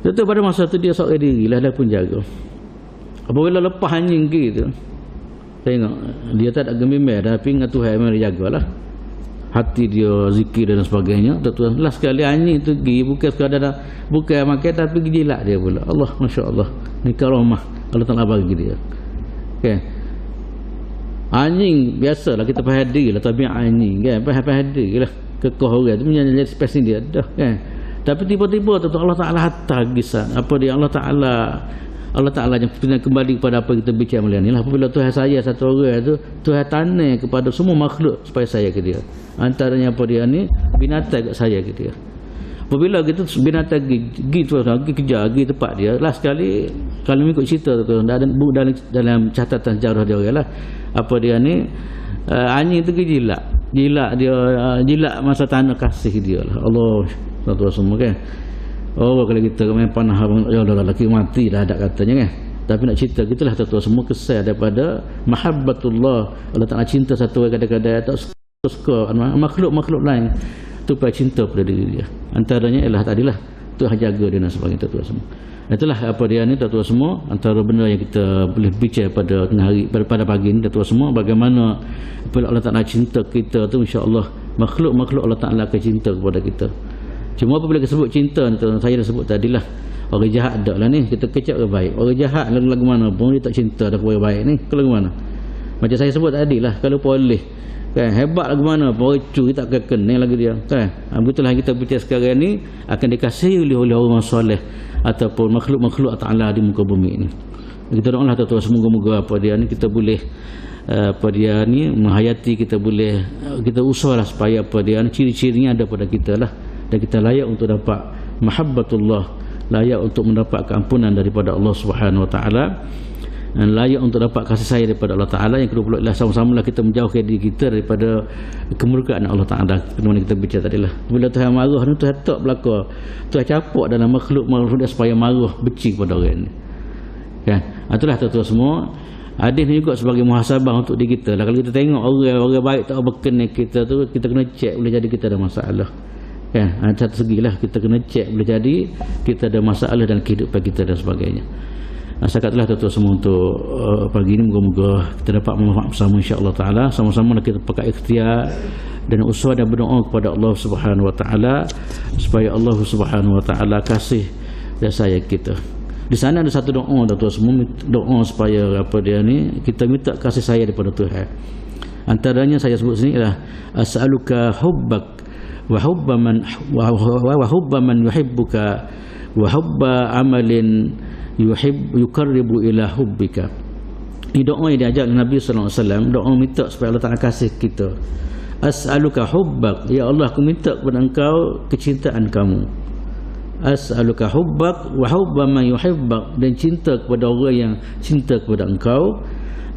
[SPEAKER 2] Tentu pada masa tu dia seorang diri lah dalam penjara. Apabila lepas anjing gitu, tengok dia tak ada gembira tapi ingat Tuhan memang dia jagalah. Hati dia zikir dan sebagainya. Tuan lah sekali anjing tu pergi bukan sekadar bukan makan tapi pergi jilat dia pula. Allah, masya-Allah. Ni karamah Allah Taala bagi dia. Okay. Anjing biasalah kita pahadi lah tabiat anjing kan. Pahadi lah kekeh orang tu menjadi spesies dia dah kan. Tapi tiba-tiba tu Allah Taala hantar gisan. Apa dia Allah Ta'ala yang kembali kepada apa kita bicara mulia ni lah. Apabila Tuhan saya satu orang tu, Tuhan tanya kepada semua makhluk supaya saya ke dia. Antaranya apa dia ni, binatang kat saya ke dia. Apabila gitu binatang pergi kejar, pergi tempat dia. Lah sekali kalau mengikut cerita tu dalam catatan sejarah dia orang lah. Apa dia ni, anjing tu pergi jilat dia, jilat masa tanah kasih dia lah. Allah satu semua kan. Oh kalau kita main panah ya Allah lelaki mati dah ada katanya kan. Tapi nak cerita gitulah tuan-tuan semua kesal daripada mahabbatullah. Allah Taala cinta satu orang kadang-kadang tak suka makhluk-makhluk lain tu pada cinta pada diri dia. Antaranya ialah tadilah Tuhan jaga dia dan sebagainya tuan-tuan semua. Itulah apa dia ni tuan-tuan semua antara benda yang kita boleh bincang pada hari pada pagi ni tuan-tuan semua, bagaimana apabila Allah Taala cinta kita tu insya-Allah makhluk-makhluk Allah Taala akan cinta kepada kita. Cuma apabila kita sebut cinta ni, saya dah sebut tadilah, orang jahat ada lah ni, kita kecap orang baik. Orang jahat lagu mana pun dia tak cinta dah orang baik ni, kalau mana. Macam saya sebut tadilah, kalau polis kan hebat lagu mana pun orang cu kita akan kenal lagi dia kan. Begitulah kita bincang sekarang ni akan dikasihi oleh orang soleh ataupun makhluk-makhluk Ta'ala di muka bumi ni. Kita doalah tuan-tuan semoga-moga apa dia ni kita boleh apa dia ni menghayati, kita boleh kita usahalah supaya apa dia ni ciri-cirinya ada pada kita lah. Dan kita layak untuk dapat mahabbatullah, layak untuk mendapat keampunan daripada Allah Subhanahu Wa Taala, dan layak untuk dapat kasih sayang daripada Allah Taala. Yang kedua pula ialah sama-samalah kita menjauhkan diri kita daripada kemurkaan Allah Taala. Kemudian kita bicara tadilah, bila Tuhan marah ni Tuhan tak belaka, Tuhan capuk dalam makhluk dia supaya marah benci kepada orang ni kan. Itulah tuan-tuan semua, hadis ni juga sebagai muhasabah untuk diri kita lah. Kalau kita tengok orang baik tak berkenan kita tu, kita kena cek, boleh jadi kita ada masalah kan. Satu segi lah kita kena cek, boleh jadi kita ada masalah dalam kehidupan kita dan sebagainya. Sekatlah tuan-tuan semua untuk pagi ini, moga-moga kita dapat memanfaat bersama insya-Allah taala. Sama-sama kita pakai ikhtiar dan usaha dan berdoa kepada Allah Subhanahu Wa Taala supaya Allah Subhanahu Wa Taala kasih dan sayang kita. Di sana ada satu doa tuan-tuan semua, doa supaya apa dia ni kita minta kasih sayang daripada Tuhan. Antaranya saya sebut sini ialah as'aluka hubbak wa hubba man yuhibbuka wa hubba amalin yuqarribu ila hubbika. Ini doa yang diajar oleh Nabi sallallahu alaihi wasallam, doa minta supaya Allah Taala kasih kita. As'aluka hubbak, ya Allah aku minta kepada engkau kecintaan kamu. As'aluka hubbak wa hubba man yuhibbak, dan cinta kepada orang yang cinta kepada engkau,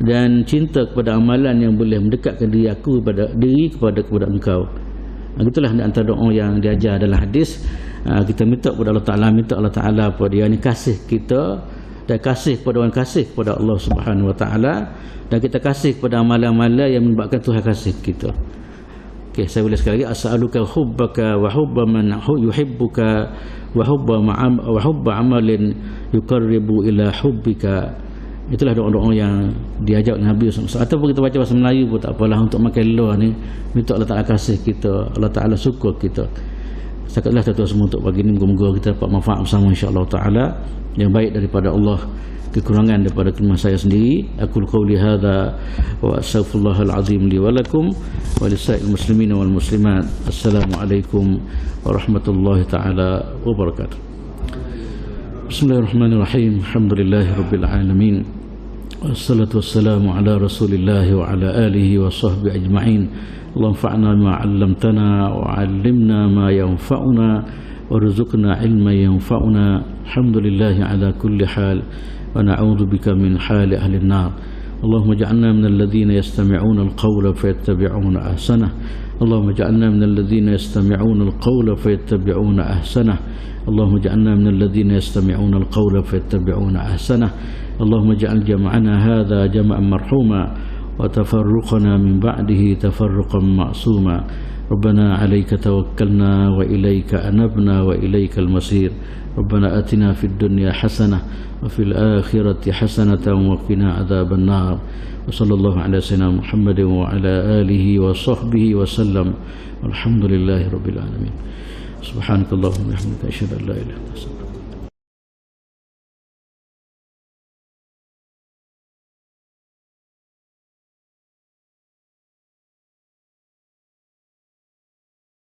[SPEAKER 2] dan cinta kepada amalan yang boleh mendekatkan diri aku kepada engkau. Itulah antara doa yang diajar dalam hadis. Kita minta kepada Allah Ta'ala, minta Allah Ta'ala apa dia ni kasih kita, dan kasih kepada orang kasih kepada Allah Subhanahu Wa Ta'ala, dan kita kasih kepada amalan-amalan yang menyebabkan Tuhan kasih kita. Okey, saya boleh sekali lagi, as'aluka hubbaka wa hubba man yuhibbuka wa hubba amalin yuqarribu ila hubbika. Itulah doa-doa yang diajak Nabi SAW. Ataupun kita baca bahasa Melayu pun tak apalah, untuk makan luar ni minta Allah Ta'ala kasih kita, Allah Ta'ala syukur kita. Setakatlah tuan-tuan semua untuk pagi ni, moga-moga kita dapat manfaat bersama insya-Allah Ta'ala, yang baik daripada Allah, kekurangan daripada kelemahan saya sendiri. Aqul qawli hadza wa astaghfirullahal azim li wa lakum wa lisa'il muslimin wal muslimat. Assalamualaikum warahmatullahi taala wabarakatuh. Bismillahirrahmanirrahim. Alhamdulillahirabbil alamin. Wassalatu wassalamu ala Rasulillah wa ala alihi wa sahbihi ajma'in. Allahumma fa'na bima 'allamtana wa 'allimna ma yanfa'una warzuqna 'ilman yanfa'una. Alhamdulillah ala kulli hal wa na'udzu bika min hali ahli an-nar. Allahumma ij'alna minal ladzina yastami'una al-qawla fayattabi'una ahsanah. Allahumma ij'alna minal ladzina yastami'una al-qawla fayattabi'una ahsanah. Allahumma ij'alna minal ladzina yastami'una al-qawla fayattabi'una ahsanah. Allahumma ij'al jam'ana hadza jam'an marhuma wa tafarruqana min ba'dihi tafarruqan ma'suma. Rabbana 'alaika tawakkalna wa ilaika anabna wa ilaikal masir. Rabbana atina fid dunya hasanah wa fil akhirati hasanatan wa qina adzaban nar. Wa sallallahu ala sayyidina Muhammadin wa ala alihi wa sahbihi wa sallam. Walhamdulillahi rabbil alamin. Subhanakallahumma wa bihamdika asyhadu an la ilaha illa anta astaghfiruka